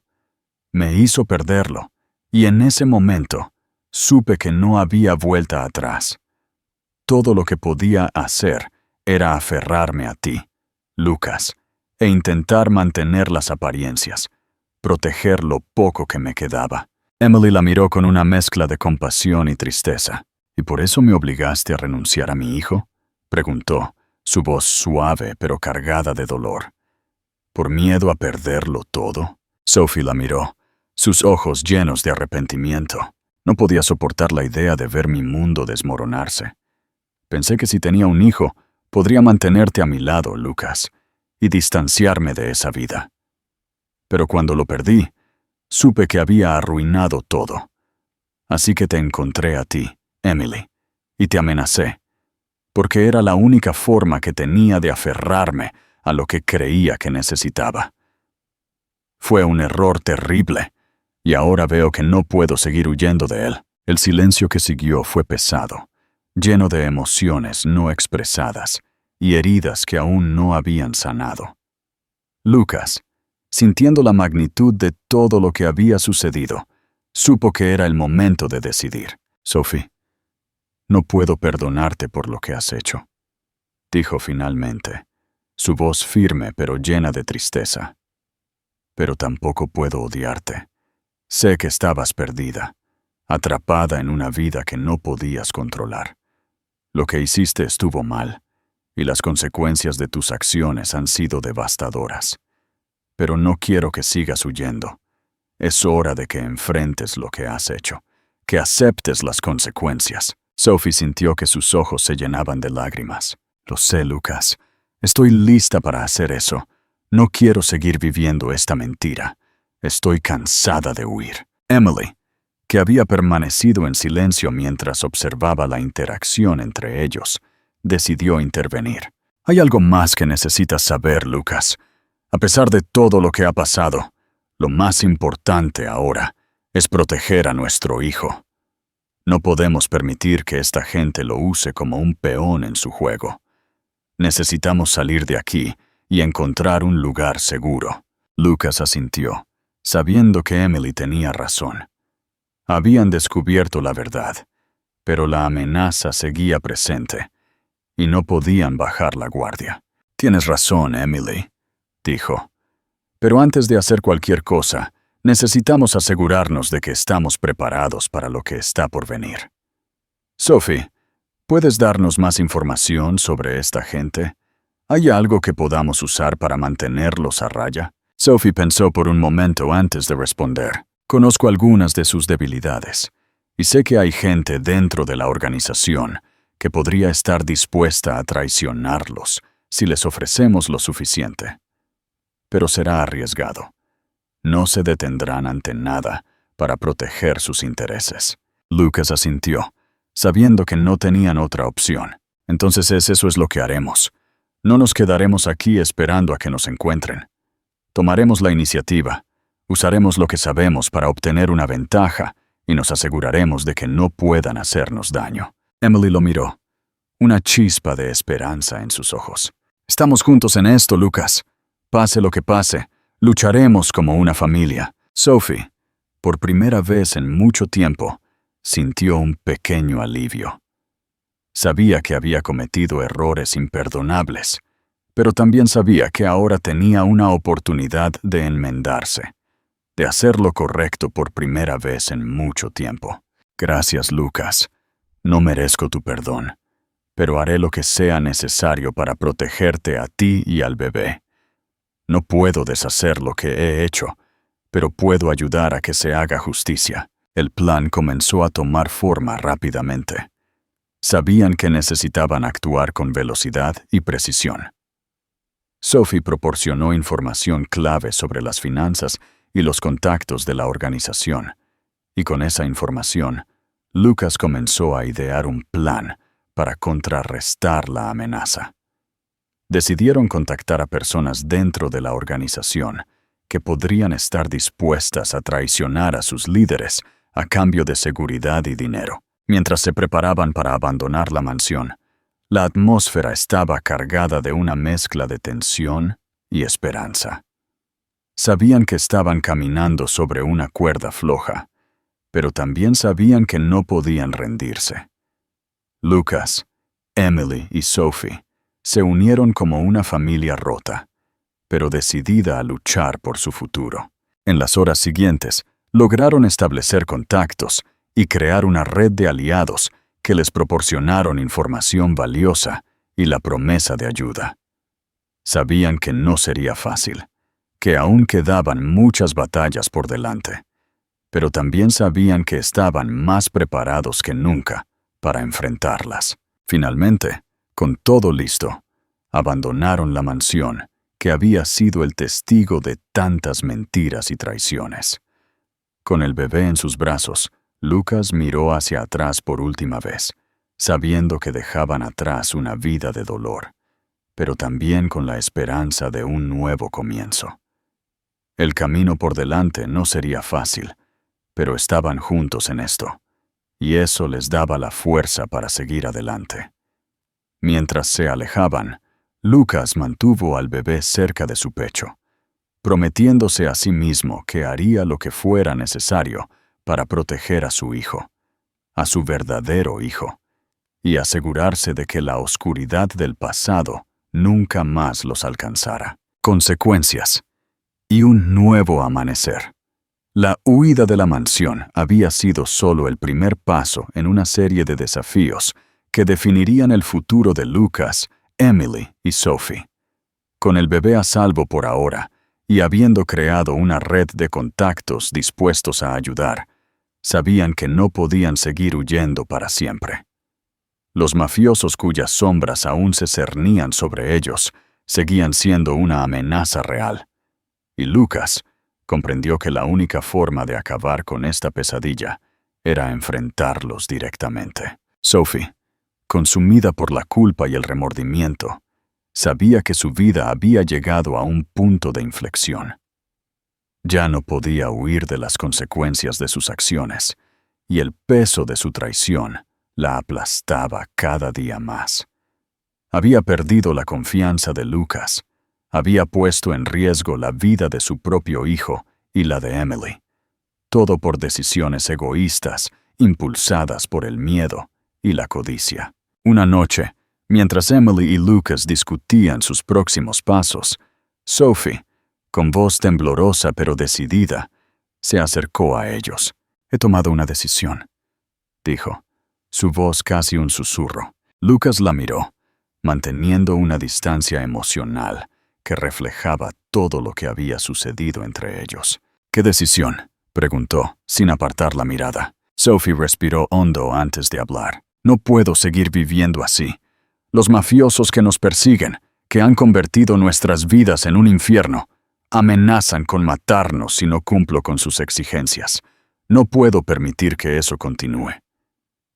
Me hizo perderlo, y en ese momento supe que no había vuelta atrás. Todo lo que podía hacer era aferrarme a ti, Lucas, e intentar mantener las apariencias, proteger lo poco que me quedaba». Emily la miró con una mezcla de compasión y tristeza. «¿Y por eso me obligaste a renunciar a mi hijo?», preguntó, su voz suave pero cargada de dolor. «¿Por miedo a perderlo todo?». Sophie la miró, sus ojos llenos de arrepentimiento. No podía soportar la idea de ver mi mundo desmoronarse. «Pensé que si tenía un hijo, podría mantenerte a mi lado, Lucas, y distanciarme de esa vida. Pero cuando lo perdí, supe que había arruinado todo. Así que te encontré a ti, Emily, y te amenacé, porque era la única forma que tenía de aferrarme a lo que creía que necesitaba. Fue un error terrible, y ahora veo que no puedo seguir huyendo de él». El silencio que siguió fue pesado, lleno de emociones no expresadas y heridas que aún no habían sanado. Lucas, sintiendo la magnitud de todo lo que había sucedido, supo que era el momento de decidir. «Sophie, no puedo perdonarte por lo que has hecho», dijo finalmente, su voz firme pero llena de tristeza. «Pero tampoco puedo odiarte. Sé que estabas perdida, atrapada en una vida que no podías controlar. Lo que hiciste estuvo mal, y las consecuencias de tus acciones han sido devastadoras. pero no quiero que sigas huyendo. Es hora de que enfrentes lo que has hecho, que aceptes las consecuencias. Sophie sintió que sus ojos se llenaban de lágrimas. Lo sé, Lucas. Estoy lista para hacer eso. No quiero seguir viviendo esta mentira. Estoy cansada de huir. Emily, que había permanecido en silencio mientras observaba la interacción entre ellos, decidió intervenir. Hay algo más que necesitas saber, Lucas. A pesar de todo lo que ha pasado, lo más importante ahora es proteger a nuestro hijo. No podemos permitir que esta gente lo use como un peón en su juego. Necesitamos salir de aquí y encontrar un lugar seguro. Lucas asintió, sabiendo que Emily tenía razón. Habían descubierto la verdad, pero la amenaza seguía presente, y no podían bajar la guardia. Tienes razón, Emily, dijo. Pero antes de hacer cualquier cosa, necesitamos asegurarnos de que estamos preparados para lo que está por venir. Sophie, ¿puedes darnos más información sobre esta gente? ¿Hay algo que podamos usar para mantenerlos a raya? Sophie pensó por un momento antes de responder. Conozco algunas de sus debilidades, y sé que hay gente dentro de la organización que podría estar dispuesta a traicionarlos si les ofrecemos lo suficiente. Pero será arriesgado. No se detendrán ante nada para proteger sus intereses. Lucas asintió, sabiendo que no tenían otra opción. Entonces eso es lo que haremos. No nos quedaremos aquí esperando a que nos encuentren. Tomaremos la iniciativa, usaremos lo que sabemos para obtener una ventaja y nos aseguraremos de que no puedan hacernos daño. Emily lo miró, una chispa de esperanza en sus ojos. Estamos juntos en esto, Lucas. Pase lo que pase, lucharemos como una familia. Sophie, por primera vez en mucho tiempo, sintió un pequeño alivio. Sabía que había cometido errores imperdonables, pero también sabía que ahora tenía una oportunidad de enmendarse, de hacer lo correcto por primera vez en mucho tiempo. Gracias, Lucas. No merezco tu perdón, pero haré lo que sea necesario para protegerte a ti y al bebé. No puedo deshacer lo que he hecho, pero puedo ayudar a que se haga justicia. El plan comenzó a tomar forma rápidamente. Sabían que necesitaban actuar con velocidad y precisión. Sophie proporcionó información clave sobre las finanzas y los contactos de la organización, y con esa información, Lucas comenzó a idear un plan para contrarrestar la amenaza. Decidieron contactar a personas dentro de la organización que podrían estar dispuestas a traicionar a sus líderes a cambio de seguridad y dinero. Mientras se preparaban para abandonar la mansión, la atmósfera estaba cargada de una mezcla de tensión y esperanza. Sabían que estaban caminando sobre una cuerda floja, pero también sabían que no podían rendirse. Lucas, Emily y Sophie se unieron como una familia rota, pero decidida a luchar por su futuro. En las horas siguientes, lograron establecer contactos y crear una red de aliados que les proporcionaron información valiosa y la promesa de ayuda. Sabían que no sería fácil, que aún quedaban muchas batallas por delante, pero también sabían que estaban más preparados que nunca para enfrentarlas. Finalmente, con todo listo, abandonaron la mansión que había sido el testigo de tantas mentiras y traiciones. Con el bebé en sus brazos, Lucas miró hacia atrás por última vez, sabiendo que dejaban atrás una vida de dolor, pero también con la esperanza de un nuevo comienzo. El camino por delante no sería fácil, pero estaban juntos en esto, y eso les daba la fuerza para seguir adelante. Mientras se alejaban, Lucas mantuvo al bebé cerca de su pecho, prometiéndose a sí mismo que haría lo que fuera necesario para proteger a su hijo, a su verdadero hijo, y asegurarse de que la oscuridad del pasado nunca más los alcanzara. Consecuencias y un nuevo amanecer. La huida de la mansión había sido solo el primer paso en una serie de desafíos que definirían el futuro de Lucas, Emily y Sophie. Con el bebé a salvo por ahora, y habiendo creado una red de contactos dispuestos a ayudar, sabían que no podían seguir huyendo para siempre. Los mafiosos cuyas sombras aún se cernían sobre ellos seguían siendo una amenaza real. Y Lucas comprendió que la única forma de acabar con esta pesadilla era enfrentarlos directamente. Sophie, consumida por la culpa y el remordimiento, sabía que su vida había llegado a un punto de inflexión. Ya no podía huir de las consecuencias de sus acciones, y el peso de su traición la aplastaba cada día más. Había perdido la confianza de Lucas, había puesto en riesgo la vida de su propio hijo y la de Emily, todo por decisiones egoístas impulsadas por el miedo y la codicia. Una noche, mientras Emily y Lucas discutían sus próximos pasos, Sophie, con voz temblorosa pero decidida, se acercó a ellos. «He tomado una decisión», dijo, su voz casi un susurro. Lucas la miró, manteniendo una distancia emocional que reflejaba todo lo que había sucedido entre ellos. «¿Qué decisión?», preguntó, sin apartar la mirada. Sophie respiró hondo antes de hablar. «No puedo seguir viviendo así. Los mafiosos que nos persiguen, que han convertido nuestras vidas en un infierno, amenazan con matarnos si no cumplo con sus exigencias. No puedo permitir que eso continúe.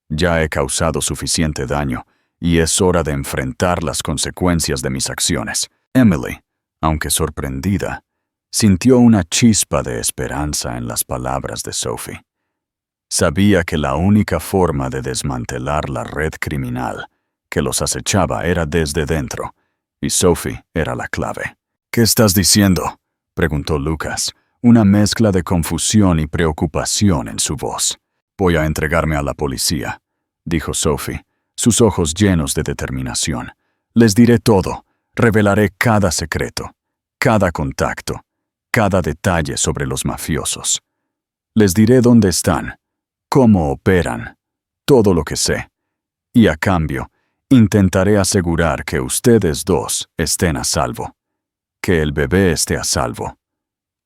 Ya he causado suficiente daño y es hora de enfrentar las consecuencias de mis acciones». Emily, aunque sorprendida, sintió una chispa de esperanza en las palabras de Sophie. Sabía que la única forma de desmantelar la red criminal que los acechaba era desde dentro, y Sophie era la clave. «¿Qué estás diciendo?», preguntó Lucas, una mezcla de confusión y preocupación en su voz. «Voy a entregarme a la policía», dijo Sophie, sus ojos llenos de determinación. «Les diré todo, revelaré cada secreto, cada contacto, cada detalle sobre los mafiosos. Les diré dónde están, cómo operan, todo lo que sé. Y a cambio, intentaré asegurar que ustedes dos estén a salvo, que el bebé esté a salvo.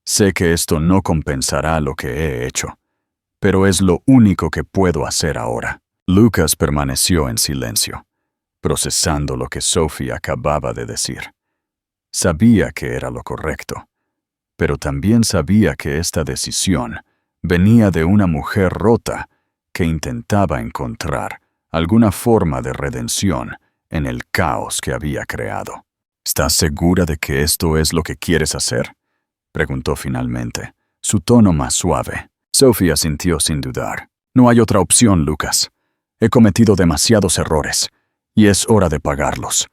Sé que esto no compensará lo que he hecho, pero es lo único que puedo hacer ahora». Lucas permaneció en silencio, procesando lo que Sophie acababa de decir. Sabía que era lo correcto, pero también sabía que esta decisión venía de una mujer rota que intentaba encontrar alguna forma de redención en el caos que había creado. «¿Estás segura de que esto es lo que quieres hacer?», preguntó finalmente, su tono más suave. Sophie asintió sin dudar. «No hay otra opción, Lucas. He cometido demasiados errores, y es hora de pagarlos.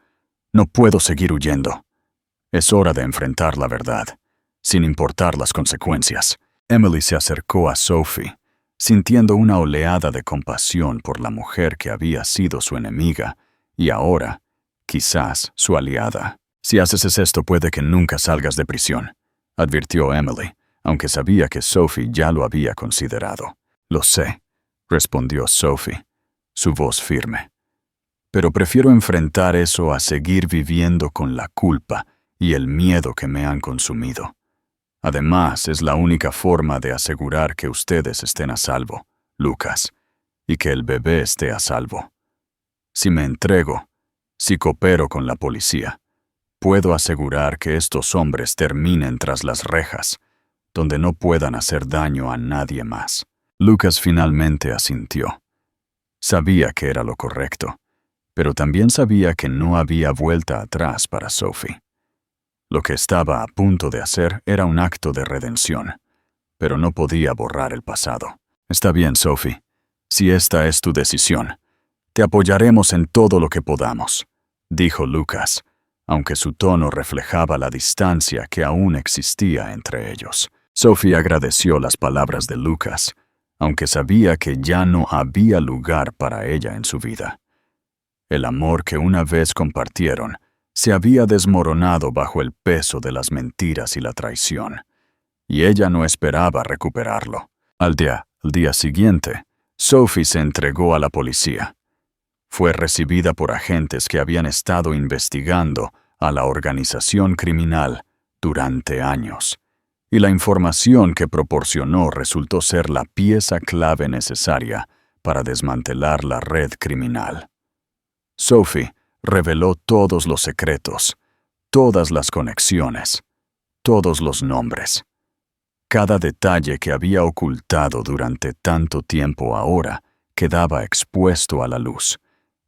No puedo seguir huyendo. Es hora de enfrentar la verdad, sin importar las consecuencias». Emily se acercó a Sophie, sintiendo una oleada de compasión por la mujer que había sido su enemiga y ahora, quizás, su aliada. «Si haces esto puede que nunca salgas de prisión», advirtió Emily, aunque sabía que Sophie ya lo había considerado. «Lo sé», respondió Sophie, su voz firme. «Pero prefiero enfrentar eso a seguir viviendo con la culpa y el miedo que me han consumido. Además, es la única forma de asegurar que ustedes estén a salvo, Lucas, y que el bebé esté a salvo. Si me entrego, si coopero con la policía, puedo asegurar que estos hombres terminen tras las rejas, donde no puedan hacer daño a nadie más». Lucas finalmente asintió. Sabía que era lo correcto, pero también sabía que no había vuelta atrás para Sophie. Lo que estaba a punto de hacer era un acto de redención, pero no podía borrar el pasado. «Está bien, Sophie. Si esta es tu decisión, te apoyaremos en todo lo que podamos», dijo Lucas, aunque su tono reflejaba la distancia que aún existía entre ellos. Sophie agradeció las palabras de Lucas, aunque sabía que ya no había lugar para ella en su vida. El amor que una vez compartieron se había desmoronado bajo el peso de las mentiras y la traición, y ella no esperaba recuperarlo. Al día siguiente, Sophie se entregó a la policía. Fue recibida por agentes que habían estado investigando a la organización criminal durante años, y la información que proporcionó resultó ser la pieza clave necesaria para desmantelar la red criminal. Sophie reveló todos los secretos, todas las conexiones, todos los nombres. Cada detalle que había ocultado durante tanto tiempo ahora quedaba expuesto a la luz,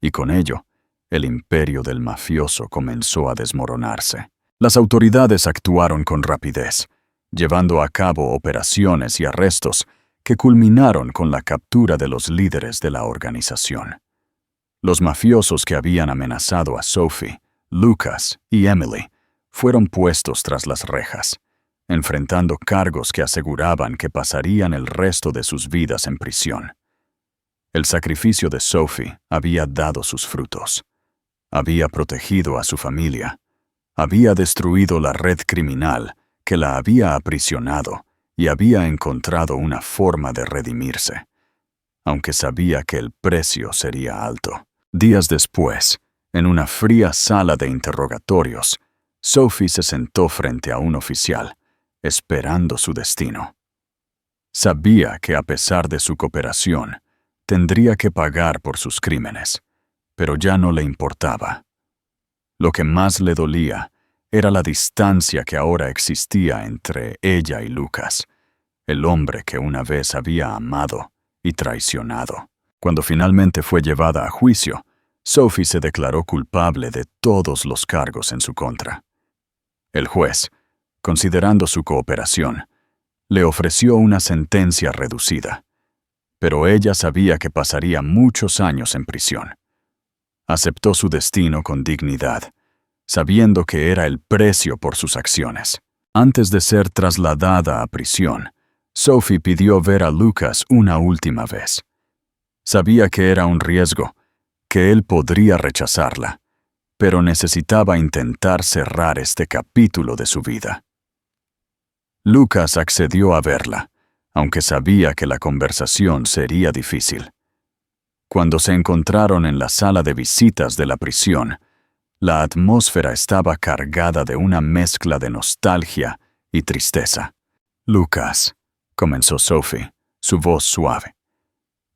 y con ello, el imperio del mafioso comenzó a desmoronarse. Las autoridades actuaron con rapidez, llevando a cabo operaciones y arrestos que culminaron con la captura de los líderes de la organización. Los mafiosos que habían amenazado a Sophie, Lucas y Emily fueron puestos tras las rejas, enfrentando cargos que aseguraban que pasarían el resto de sus vidas en prisión. El sacrificio de Sophie había dado sus frutos. Había protegido a su familia. Había destruido la red criminal que la había aprisionado y había encontrado una forma de redimirse, aunque sabía que el precio sería alto. Días después, en una fría sala de interrogatorios, Sophie se sentó frente a un oficial, esperando su destino. Sabía que a pesar de su cooperación, tendría que pagar por sus crímenes, pero ya no le importaba. Lo que más le dolía era la distancia que ahora existía entre ella y Lucas, el hombre que una vez había amado y traicionado. Cuando finalmente fue llevada a juicio, Sophie se declaró culpable de todos los cargos en su contra. El juez, considerando su cooperación, le ofreció una sentencia reducida, pero ella sabía que pasaría muchos años en prisión. Aceptó su destino con dignidad, sabiendo que era el precio por sus acciones. Antes de ser trasladada a prisión, Sophie pidió ver a Lucas una última vez. Sabía que era un riesgo, que él podría rechazarla, pero necesitaba intentar cerrar este capítulo de su vida. Lucas accedió a verla, aunque sabía que la conversación sería difícil. Cuando se encontraron en la sala de visitas de la prisión, la atmósfera estaba cargada de una mezcla de nostalgia y tristeza. «Lucas», comenzó Sophie, su voz suave,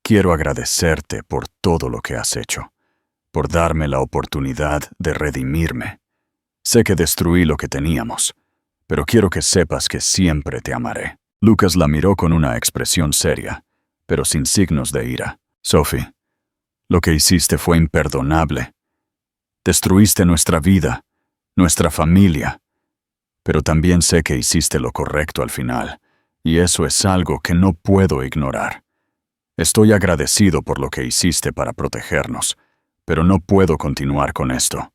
«quiero agradecerte por todo lo que has hecho, por darme la oportunidad de redimirme. Sé que destruí lo que teníamos, pero quiero que sepas que siempre te amaré». Lucas la miró con una expresión seria, pero sin signos de ira. «Sophie, lo que hiciste fue imperdonable. Destruiste nuestra vida, nuestra familia, pero también sé que hiciste lo correcto al final, y eso es algo que no puedo ignorar. Estoy agradecido por lo que hiciste para protegernos, pero no puedo continuar con esto.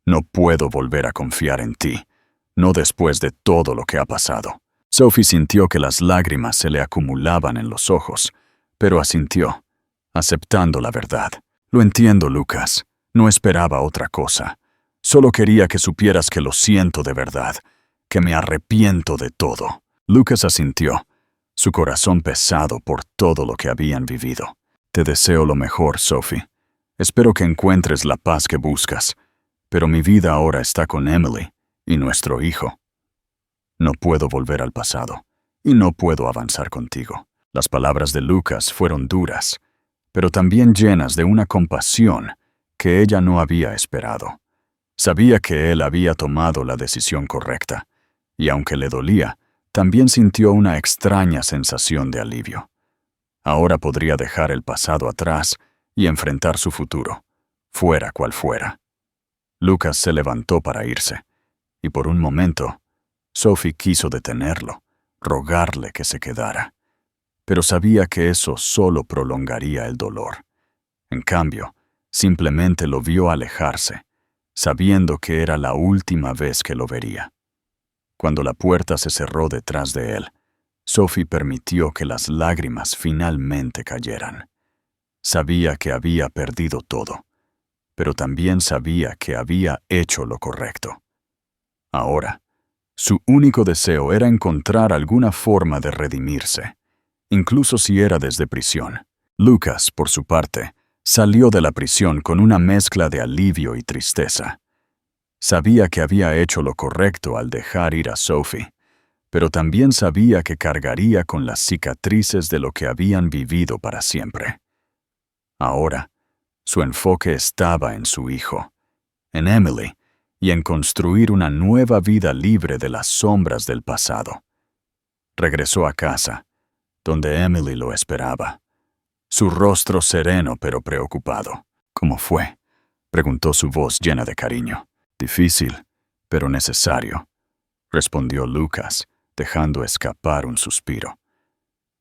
No puedo volver a confiar en ti, no después de todo lo que ha pasado». Sophie sintió que las lágrimas se le acumulaban en los ojos, pero asintió, aceptando la verdad. «Lo entiendo, Lucas. No esperaba otra cosa. Solo quería que supieras que lo siento de verdad, que me arrepiento de todo». Lucas asintió, su corazón pesado por todo lo que habían vivido. «Te deseo lo mejor, Sophie. Espero que encuentres la paz que buscas, pero mi vida ahora está con Emily y nuestro hijo. No puedo volver al pasado, y no puedo avanzar contigo». Las palabras de Lucas fueron duras, pero también llenas de una compasión que ella no había esperado. Sabía que él había tomado la decisión correcta, y aunque le dolía, también sintió una extraña sensación de alivio. Ahora podría dejar el pasado atrás y enfrentar su futuro, fuera cual fuera. Lucas se levantó para irse, y por un momento, Sophie quiso detenerlo, rogarle que se quedara, pero sabía que eso solo prolongaría el dolor. En cambio, simplemente lo vio alejarse, sabiendo que era la última vez que lo vería. Cuando la puerta se cerró detrás de él, Sophie permitió que las lágrimas finalmente cayeran. Sabía que había perdido todo, pero también sabía que había hecho lo correcto. Ahora, su único deseo era encontrar alguna forma de redimirse, incluso si era desde prisión. Lucas, por su parte, salió de la prisión con una mezcla de alivio y tristeza. Sabía que había hecho lo correcto al dejar ir a Sophie, pero también sabía que cargaría con las cicatrices de lo que habían vivido para siempre. Ahora, su enfoque estaba en su hijo, en Emily, y en construir una nueva vida libre de las sombras del pasado. Regresó a casa, donde Emily lo esperaba, su rostro sereno pero preocupado. ¿Cómo fue?, preguntó su voz llena de cariño. Difícil, pero necesario, respondió Lucas, dejando escapar un suspiro.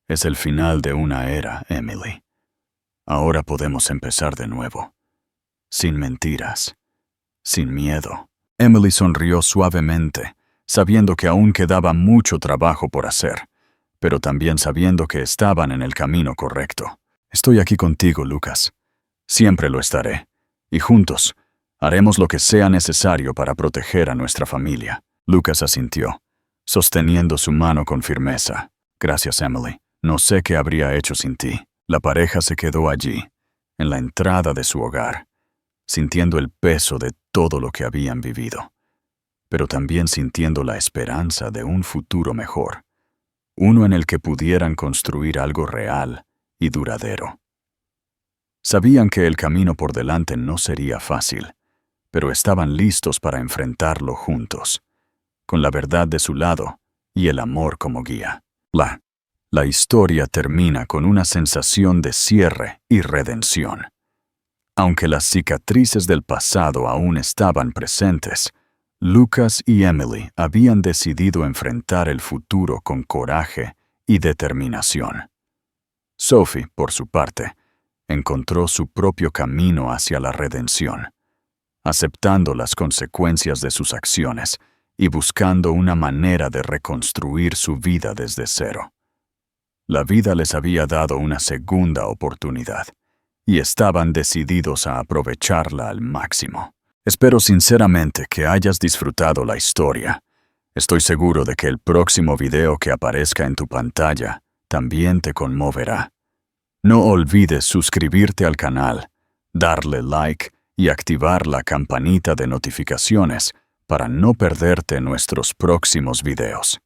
Es el final de una era, Emily. Ahora podemos empezar de nuevo, sin mentiras, sin miedo. Emily sonrió suavemente, sabiendo que aún quedaba mucho trabajo por hacer, pero también sabiendo que estaban en el camino correcto. Estoy aquí contigo, Lucas. Siempre lo estaré, y juntos haremos lo que sea necesario para proteger a nuestra familia. Lucas asintió, sosteniendo su mano con firmeza. Gracias, Emily. No sé qué habría hecho sin ti. La pareja se quedó allí, en la entrada de su hogar, sintiendo el peso de todo lo que habían vivido, pero también sintiendo la esperanza de un futuro mejor, uno en el que pudieran construir algo real y duradero. Sabían que el camino por delante no sería fácil, pero estaban listos para enfrentarlo juntos, con la verdad de su lado y el amor como guía. La historia termina con una sensación de cierre y redención. Aunque las cicatrices del pasado aún estaban presentes, Lucas y Emily habían decidido enfrentar el futuro con coraje y determinación. Sophie, por su parte, encontró su propio camino hacia la redención, aceptando las consecuencias de sus acciones y buscando una manera de reconstruir su vida desde cero. La vida les había dado una segunda oportunidad, y estaban decididos a aprovecharla al máximo. Espero sinceramente que hayas disfrutado la historia. Estoy seguro de que el próximo video que aparezca en tu pantalla también te conmoverá. No olvides suscribirte al canal, darle like y activar la campanita de notificaciones para no perderte nuestros próximos videos.